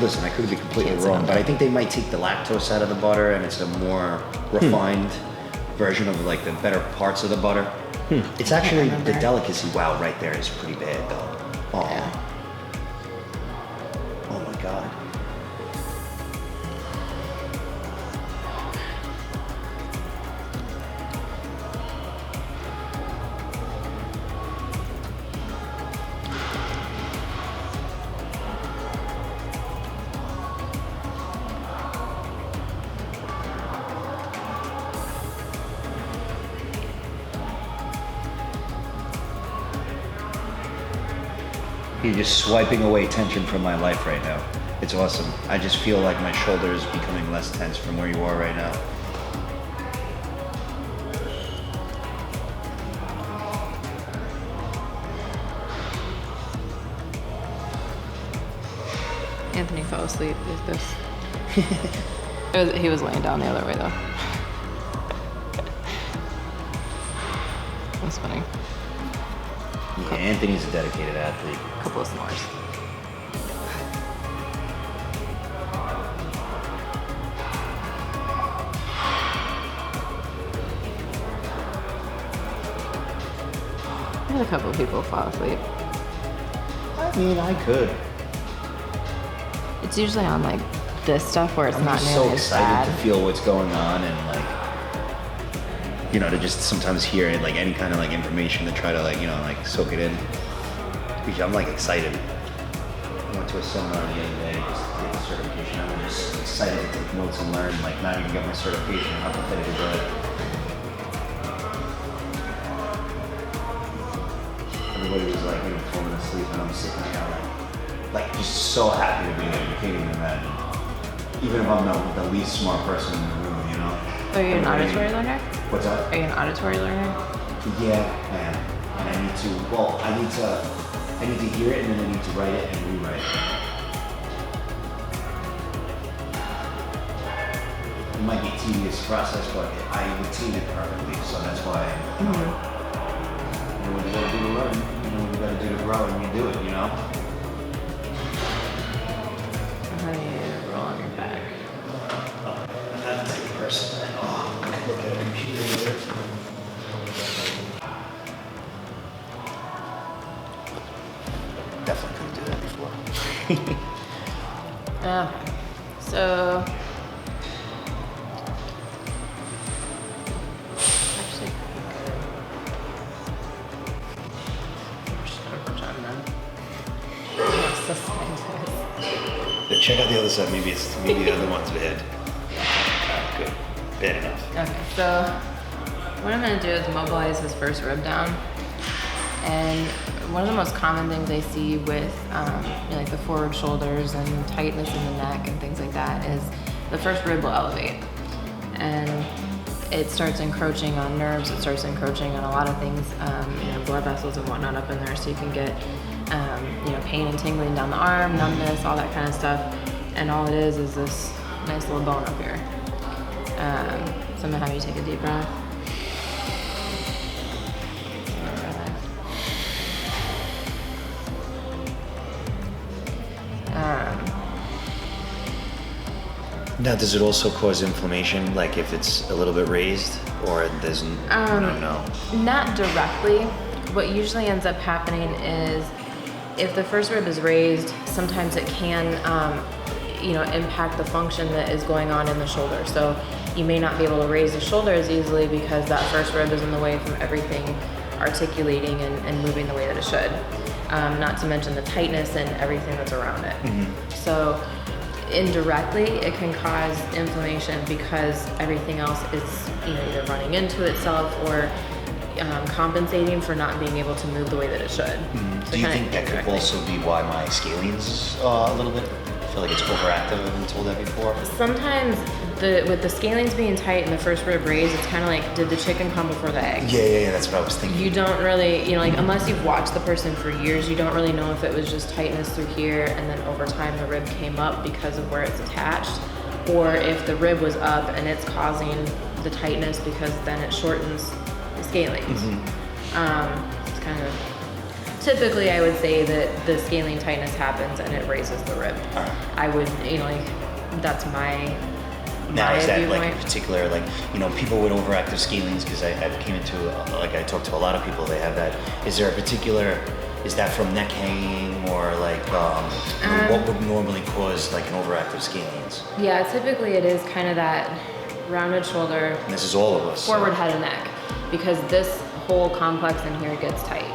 Listen, I could be completely Can't wrong, say but I think they might take the lactose out of the butter, and it's a more refined version of like the better parts of the butter. It's actually the delicacy. Wow, right there is pretty bad though. Oh, Yeah. Oh my God. You're just swiping away tension from my life right now. It's awesome. I just feel like my shoulder is becoming less tense from where you are right now. Anthony fell asleep with this. He was laying down the other way though. That's funny. Yeah, Anthony's a dedicated athlete. A couple of snores. I had a couple of people fall asleep. I mean, I could. It's usually on like this stuff where it's I'm not just nearly so as excited bad. to feel what's going on and like, to just sometimes hear it, like any kind of like information to try to like, like soak it in. I'm like excited. I went to a seminar the other day just to take the certification. I'm just excited to take notes and learn, like not even get my certification, how competitive is it. Everybody was like, falling asleep and I'm sitting there like just so happy to be there. You can't even imagine. Even if I'm the least smart person in the room, Are you an auditory learner? What's up? Are you an auditory learner? Yeah, I am. And I need to hear it and then I need to write it and rewrite it. It might be a tedious process, but I routine it perfectly, so that's why what you gotta do to learn, what you gotta do to grow, and you do it, How do you roll on your back? I'm not the type of person that, look at a computer here. Definitely couldn't do that before. So actually, we're just gonna pretend then. Yes, that's nice. Check out the other side. Maybe the other one's bad. Good. Bad enough. Okay, so What I'm gonna do is mobilize his first rib down. And one of the most common things I see with like the forward shoulders and tightness in the neck and things like that is the first rib will elevate. And it starts encroaching on nerves, it starts encroaching on a lot of things, blood vessels and whatnot up in there, so you can get pain and tingling down the arm, numbness, all that kind of stuff. And all it is this nice little bone up here. So I'm gonna have you take a deep breath. Now, does it also cause inflammation, like if it's a little bit raised, or it doesn't? I don't know. Not directly. What usually ends up happening is if the first rib is raised, sometimes it can, impact the function that is going on in the shoulder. So you may not be able to raise the shoulder as easily because that first rib is in the way from everything articulating and moving the way that it should. Not to mention the tightness and everything that's around it. Mm-hmm. So indirectly, it can cause inflammation because everything else is either running into itself or compensating for not being able to move the way that it should. Mm-hmm. So do you think that could also be why my scalene's a little bit? I feel like it's overactive. I've been told that before. Sometimes with the scalenes being tight and the first rib raised, it's kind of like, did the chicken come before the egg? Yeah, that's what I was thinking. You don't really, unless you've watched the person for years, you don't really know if it was just tightness through here and then over time the rib came up because of where it's attached, or if the rib was up and it's causing the tightness because then it shortens the scalenes. Mm-hmm. It's kind of, typically I would say that the scalene tightness happens and it raises the rib. I would, that's my Now, is that viewpoint. like in particular, people with overactive scalenes, because I've came into, I talked to a lot of people, they have that. Is there a particular, is that from neck hanging or what would normally cause like an overactive scalenes? Yeah, typically it is kind of that rounded shoulder. And this is all of us. Forward head and neck, because this whole complex in here gets tight.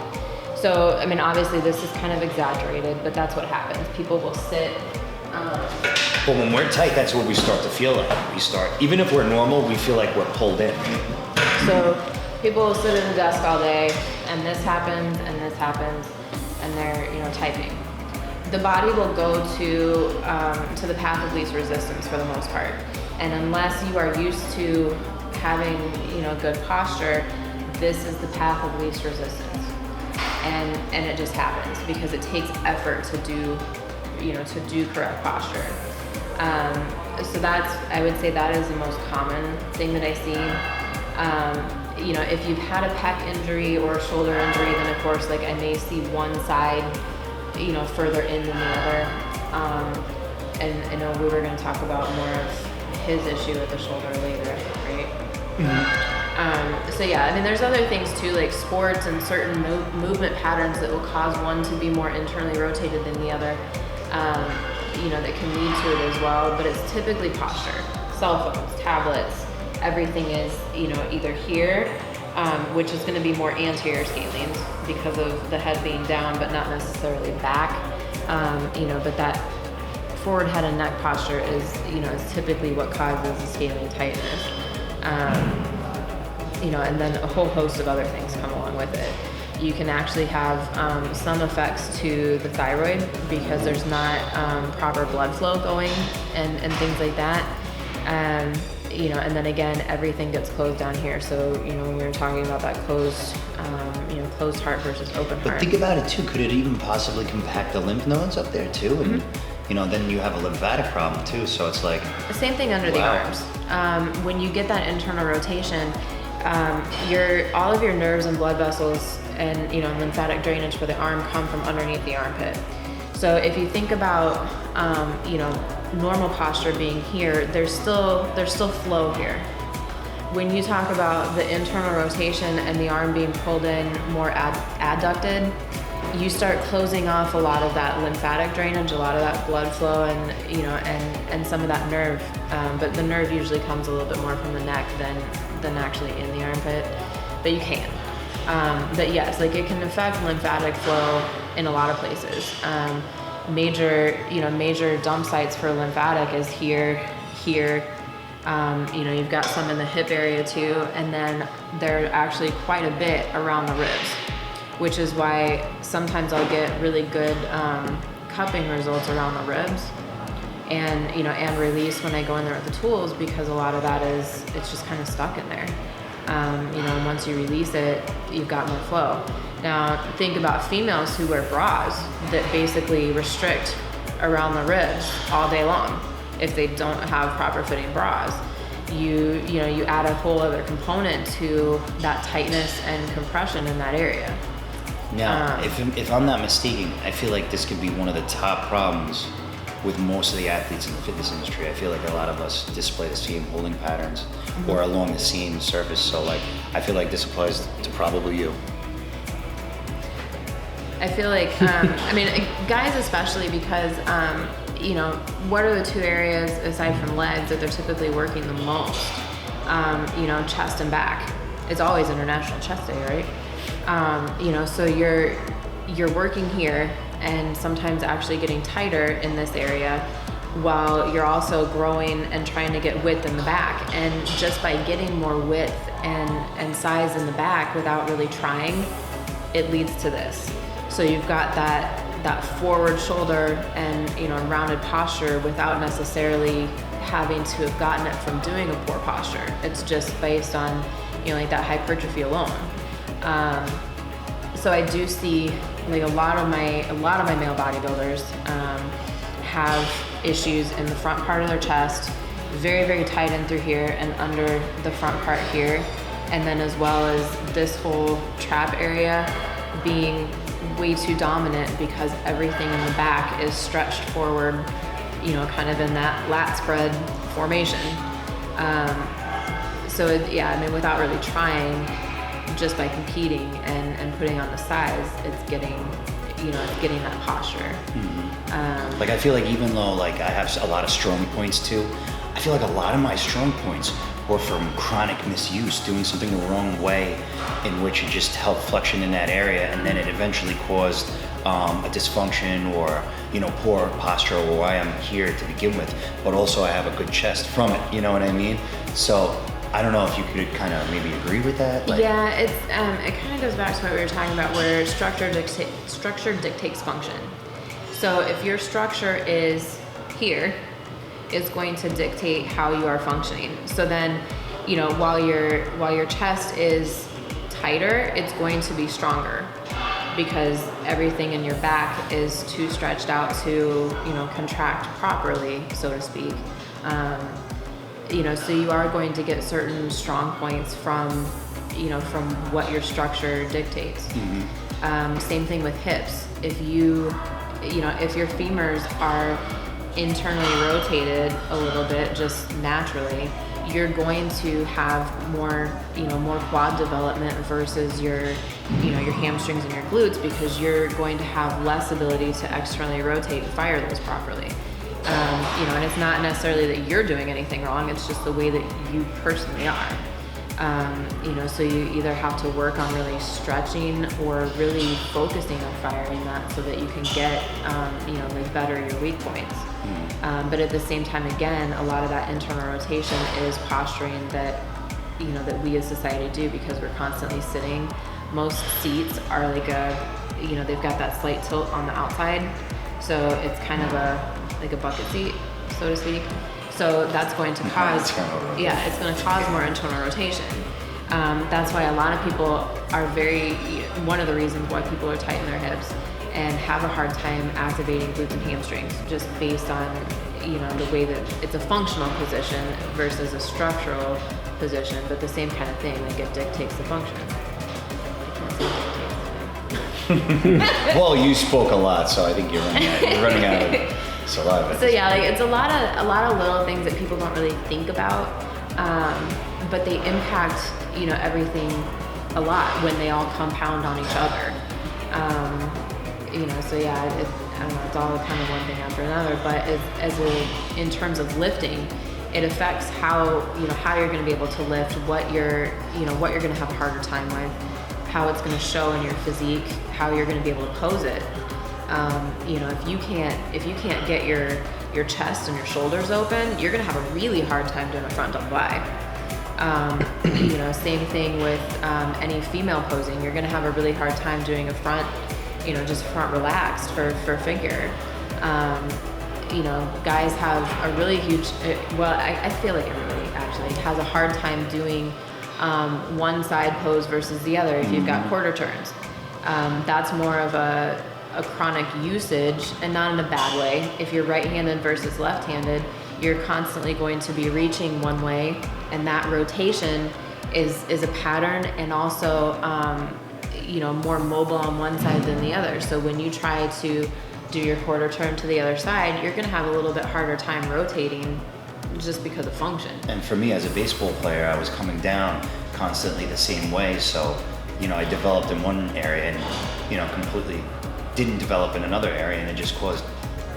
So, obviously this is kind of exaggerated, but that's what happens. People will sit. But when we're tight, that's what we start to feel like. Even if we're normal, we feel like we're pulled in. So people will sit at a desk all day, and this happens, and they're, typing. The body will go to the path of least resistance for the most part. And unless you are used to having, good posture, this is the path of least resistance. And it just happens because it takes effort to do correct posture. So I would say that is the most common thing that I see. If you've had a pec injury or a shoulder injury, then of course, I may see one side, further in than the other. And I know we were going to talk about more of his issue with the shoulder later, right? Mm-hmm. So yeah, there's other things too, like sports and certain movement patterns that will cause one to be more internally rotated than the other. That can lead to it as well, but it's typically posture. Cell phones, tablets, everything is, either here, which is going to be more anterior scalenes because of the head being down, but not necessarily back. But that forward head and neck posture is typically what causes the scalene tightness. And then a whole host of other things come along with it. You can actually have some effects to the thyroid because there's not proper blood flow going and things like that. And then again, everything gets closed down here. So, when we were talking about that closed heart versus open heart. But think about it too. Could it even possibly compact the lymph nodes up there too? And, then you have a lymphatic problem too. So it's like... The same thing under the arms. When you get that internal rotation, all of your nerves and blood vessels and lymphatic drainage for the arm come from underneath the armpit. So if you think about normal posture being here, there's still flow here. When you talk about the internal rotation and the arm being pulled in more adducted, you start closing off a lot of that lymphatic drainage, a lot of that blood flow, and some of that nerve. But the nerve usually comes a little bit more from the neck than actually in the armpit. But you can. But yes, it can affect lymphatic flow in a lot of places. Major dump sites for lymphatic is here, You know, you've got some in the hip area too, and then they're actually quite a bit around the ribs, which is why sometimes I'll get really good cupping results around the ribs, and you know, and release when I go in there with the tools, because a lot of that is, it's just kind of stuck in there. You know, once you release it, you've got more flow. Now, think about females who wear bras that basically restrict around the ribs all day long. If they don't have proper fitting bras, you know, you add a whole other component to that tightness and compression in that area. Now, if I'm not mistaken, I feel like this could be one of the top problems with most of the athletes in the fitness industry. I feel like a lot of us display the same holding patterns or along the same surface. So like, I feel like this applies to probably you. I feel like, I mean, guys especially, because, you know, what are the two areas aside from legs that they're typically working the most? You know, chest and back. It's always International Chest Day, right? You know, so you're working here and sometimes actually getting tighter in this area while you're also growing and trying to get width in the back. And just by getting more width and size in the back without really trying, it leads to this. So you've got that forward shoulder and, you know, rounded posture without necessarily having to have gotten it from doing a poor posture. It's just based on, you know, like that hypertrophy alone. So I do see like a lot of my male bodybuilders have issues in the front part of their chest, very, very tight in through here and under the front part here, and then as well as this whole trap area being way too dominant because everything in the back is stretched forward, you know, kind of in that lat spread formation. So yeah, I mean, without really trying, just by competing and putting on the size, it's getting that posture. Like, I feel like even though like I have a lot of strong points too, I feel like a lot of my strong points were from chronic misuse, doing something the wrong way, in which it just helped flexion in that area, and then it eventually caused a dysfunction or, you know, poor posture, or why I'm here to begin with, but also I have a good chest from it, you know what I mean? So I don't know if you could kind of maybe agree with that. Like, yeah, it's it kind of goes back to what we were talking about, where structure dictates function. So if your structure is here, it's going to dictate how you are functioning. So then, you know, while your chest is tighter, it's going to be stronger because everything in your back is too stretched out to, you know, contract properly, so to speak. You know, so you are going to get certain strong points from, you know, from what your structure dictates. Same thing with hips. If you know, if your femurs are internally rotated a little bit just naturally, you're going to have more, you know, more quad development versus your, you know, your hamstrings and your glutes, because you're going to have less ability to externally rotate and fire those properly. You know, and it's not necessarily that you're doing anything wrong, it's just the way that you personally are. You know, so you either have to work on really stretching or really focusing on firing that so that you can get, you know, like better your weak points. But at the same time, again, a lot of that internal rotation is posturing that, you know, that we as society do, because we're constantly sitting. Most seats are like you know, they've got that slight tilt on the outside. So it's kind of like a bucket seat, so to speak. So that's going to cause, it's going to cause more internal rotation. That's why a lot of people are one of the reasons why people are tight in their hips and have a hard time activating glutes and hamstrings, just based on, you know, the way that it's a functional position versus a structural position, but the same kind of thing, like it dictates the function. well, you spoke a lot, so I think you're running out of saliva. So yeah, like it's a lot of little things that people don't really think about, but they impact, you know, everything a lot when they all compound on each other. You know, so yeah, I don't know, it's all kind of one thing after another. But in terms of lifting, it affects how you're going to be able to lift, what you're going to have a harder time with, how it's going to show in your physique, how you're going to be able to pose it. You know, if you can't get your your chest and your shoulders open, you're gonna have a really hard time doing a front double Y. You know, same thing with any female posing. You're gonna have a really hard time doing a front, you know, just front relaxed for figure. You know, guys have a really huge, I feel like everybody actually has a hard time doing one side pose versus the other if you've got quarter turns. That's more of a chronic usage, and not in a bad way. If you're right-handed versus left-handed, you're constantly going to be reaching one way, and that rotation is a pattern, and also you know, more mobile on one side than the other. So when you try to do your quarter turn to the other side, you're gonna have a little bit harder time rotating just because of function. And for me as a baseball player, I was coming down constantly the same way. So, you know, I developed in one area and, you know, completely didn't develop in another area, and it just caused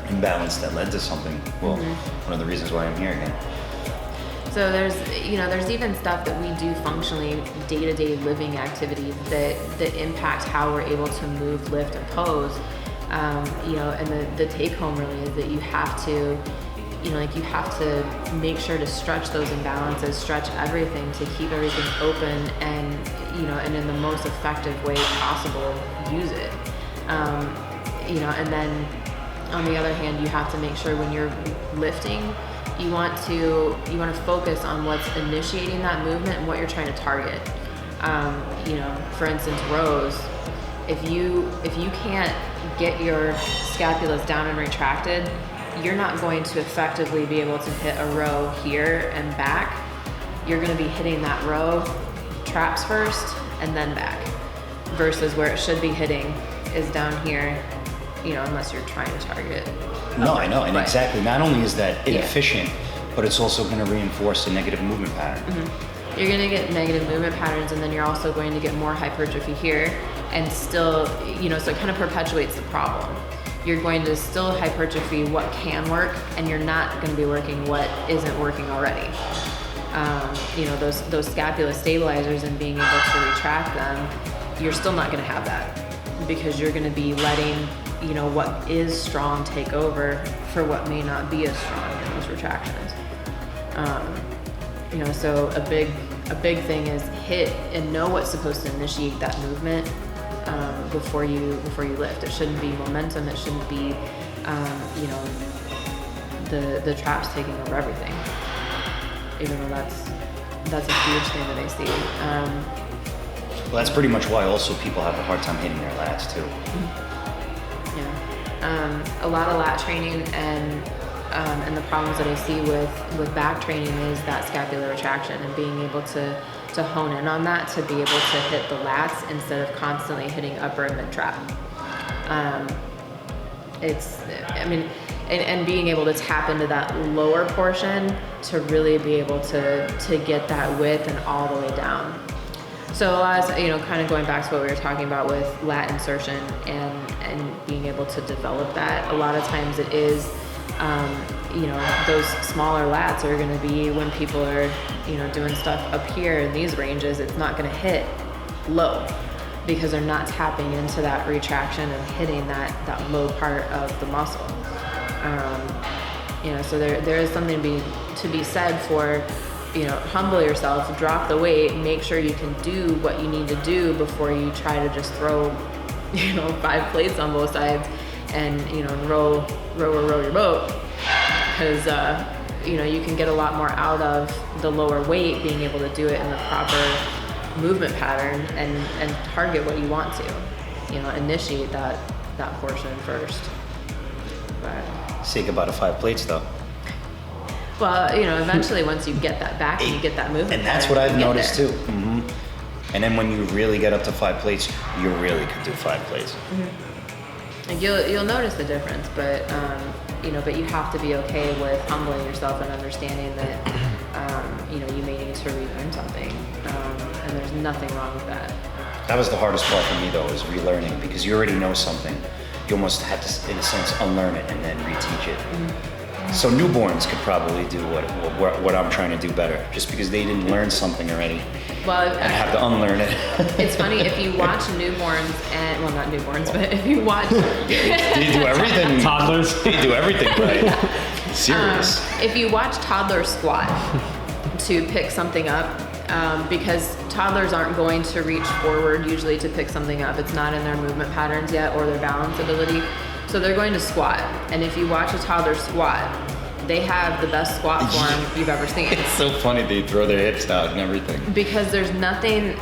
imbalance that led to something. Well, one of the reasons why I'm here again. So there's, you know, there's even stuff that we do functionally, day-to-day living activities that impact how we're able to move, lift, and pose. You know, and the take home really is that you have to, you know, like you have to make sure to stretch those imbalances, stretch everything to keep everything open, and, you know, and in the most effective way possible, use it. You know, and then on the other hand, you have to make sure when you're lifting, you want to focus on what's initiating that movement and what you're trying to target. You know, for instance, rows. If you can't get your scapulas down and retracted, you're not going to effectively be able to hit a row here and back. You're going to be hitting that row traps first and then back, versus where it should be hitting is down here, you know, unless you're trying to target. No, I know, and exactly. Not only is that inefficient, but it's also going to reinforce a negative movement pattern. You're going to get negative movement patterns, and then you're also going to get more hypertrophy here, and still, you know, so it kind of perpetuates the problem. You're going to still hypertrophy what can work, and you're not going to be working what isn't working already. You know, those scapula stabilizers and being able to retract them, you're still not going to have that, because you're going to be letting, you know, what is strong take over for what may not be as strong in those retractions. You know, so a big thing is hit and know what's supposed to initiate that movement before you lift. It shouldn't be momentum. It shouldn't be, you know, the traps taking over everything. Even though that's a huge thing that I see. Well, that's pretty much why also people have a hard time hitting their lats too. Yeah, a lot of lat training and the problems that I see with back training is that scapular retraction, and being able to hone in on that, to be able to hit the lats instead of constantly hitting upper and mid trap. And being able to tap into that lower portion to really be able to get that width and all the way down. So a lot of, you know, kind of going back to what we were talking about with lat insertion and being able to develop that, a lot of times it is, you know, those smaller lats are going to be when people are, you know, doing stuff up here in these ranges, it's not going to hit low because they're not tapping into that retraction and hitting that low part of the muscle. You know, so there is something to be said for, you know, humble yourself, drop the weight, make sure you can do what you need to do before you try to just throw, you know, 5 plates on both sides and, you know, row your boat. Because, you know, you can get a lot more out of the lower weight, being able to do it in the proper movement pattern and target what you want to, you know, initiate that portion first. But, Say goodbye to 5 plates though. well, you know, eventually once you get that back and you get that movement And that's pattern, what I've you get noticed there. too. And then when you really get up to 5 plates, you really could do 5 plates. Like you'll notice the difference, but you know, but you have to be okay with humbling yourself and understanding that you know, you may need to relearn something, and there's nothing wrong with that. That was the hardest part for me though, is relearning, because you already know something. You almost had to, in a sense, unlearn it and then reteach it. So newborns could probably do what I'm trying to do better, just because they didn't learn something already. Well, and have to unlearn it. It's funny, if you watch newborns and, well, not newborns, but if you watch They do everything. Toddlers. They do everything right. Serious. If you watch toddlers squat to pick something up, because toddlers aren't going to reach forward usually to pick something up. It's not in their movement patterns yet or their balance ability. So they're going to squat. And if you watch a toddler squat, they have the best squat form you've ever seen. It's so funny they throw their hips out and everything. Because there's nothing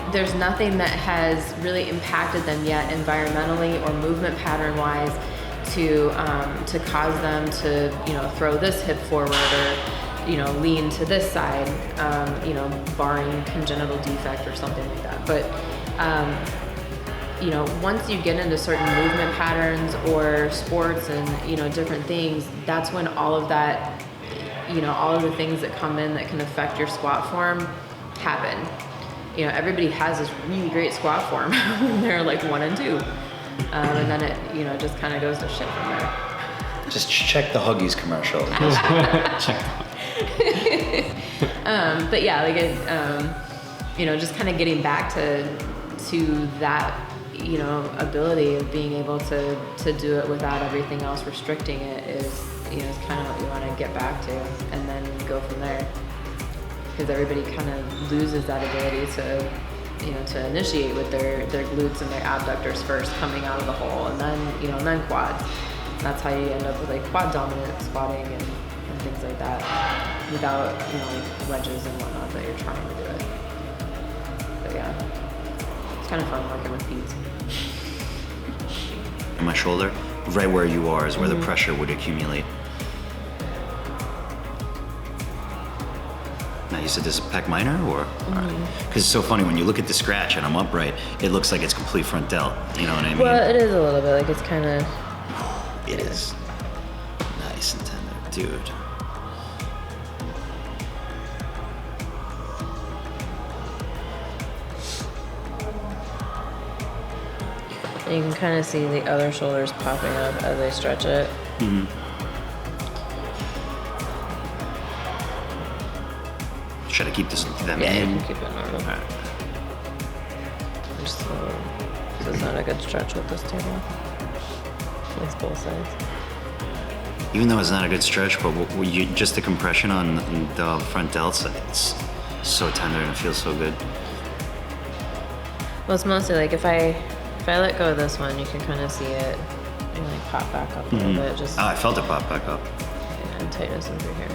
that has really impacted them yet environmentally or movement pattern wise to cause them to, you know, throw this hip forward or, you know, lean to this side, you know, barring congenital defect or something like that. But, you know, once you get into certain movement patterns or sports and, you know, different things, that's when all of that, you know, all of the things that come in that can affect your squat form happen. You know, everybody has this really great squat form when they're like 1 and 2. And then it, you know, just kind of goes to shit from there. Just check the Huggies commercial. But yeah, like it, you know, just kind of getting back to that, you know, ability of being able to do it without everything else restricting it is, you know, is kind of what you want to get back to, and then go from there. Because everybody kind of loses that ability to, you know, to initiate with their glutes and their abductors first coming out of the hole, and then, you know, and then quads. That's how you end up with like quad dominant squatting and things like that, without, you know, like wedges and whatnot that you're trying to do it. But yeah, it's kind of fun working with feet. In my shoulder, right where you are is where the pressure would accumulate. Now you said this is pec minor, or? Because it's so funny when you look at the scratch and I'm upright, it looks like it's complete front delt. You know what I mean? Well, it is a little bit, like it's kind of. It is nice and tender, dude. And you can kind of see the other shoulders popping up as they stretch it. Should I keep this them Yeah, you in? can keep it normal. Just a little, so it's not a good stretch with this table. At least both sides. Even though it's not a good stretch, but just the compression on the front delts, it's so tender and it feels so good. Well, it's mostly like if I let go of this one, you can kind of see it, you know, like pop back up a little bit. Just I felt it pop back up. and tightness in through here.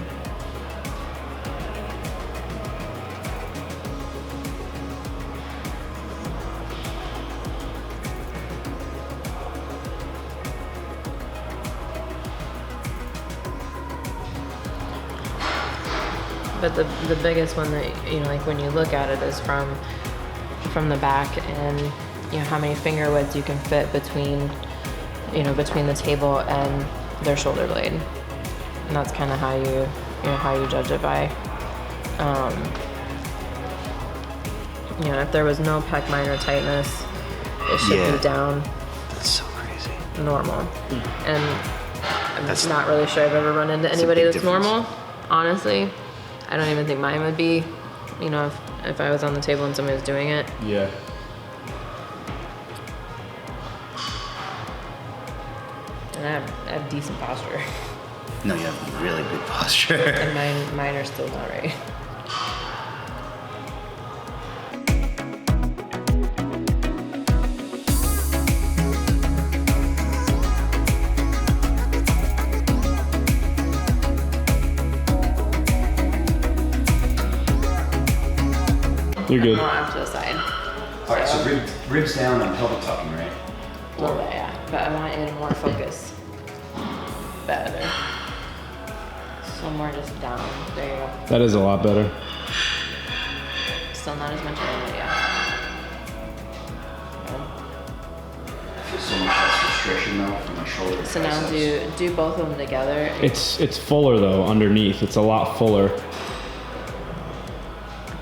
But the biggest one that, you know, like when you look at it is from the back, and you know how many finger widths you can fit between, you know, between the table and their shoulder blade, and that's kind of how you know how you judge it by. You know, if there was no pec minor tightness, it should be down That's so crazy. normal, and I'm That's- not really sure I've ever run into that's a anybody big that's difference. normal. Honestly, I don't even think mine would be. You know, if I was on the table and somebody was doing it. Yeah. And I have decent posture. No, you have really good posture. And mine are still not right. You're good. More off to the side. All right, so ribs down and pelvic tucking, right? A little bit, yeah. But I want it in more focus. Better. So more just down. There you go. That is a lot better. Still not as much movement, yeah. I feel so much less restriction though from my shoulder. to So now triceps. do both of them together. It's fuller though underneath. It's a lot fuller.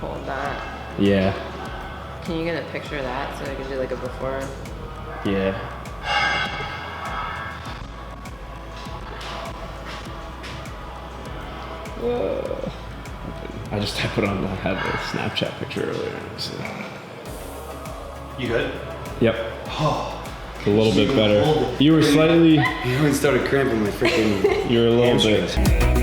Hold that. Yeah. Can you get a picture of that so I can do like a before? Yeah. Whoa. I just put on. I had a Snapchat picture earlier. So. You good? Yep. Oh, A little bit Hold better. it. You were slightly. you even started cramping my freaking. You're a little hamstrings. bit.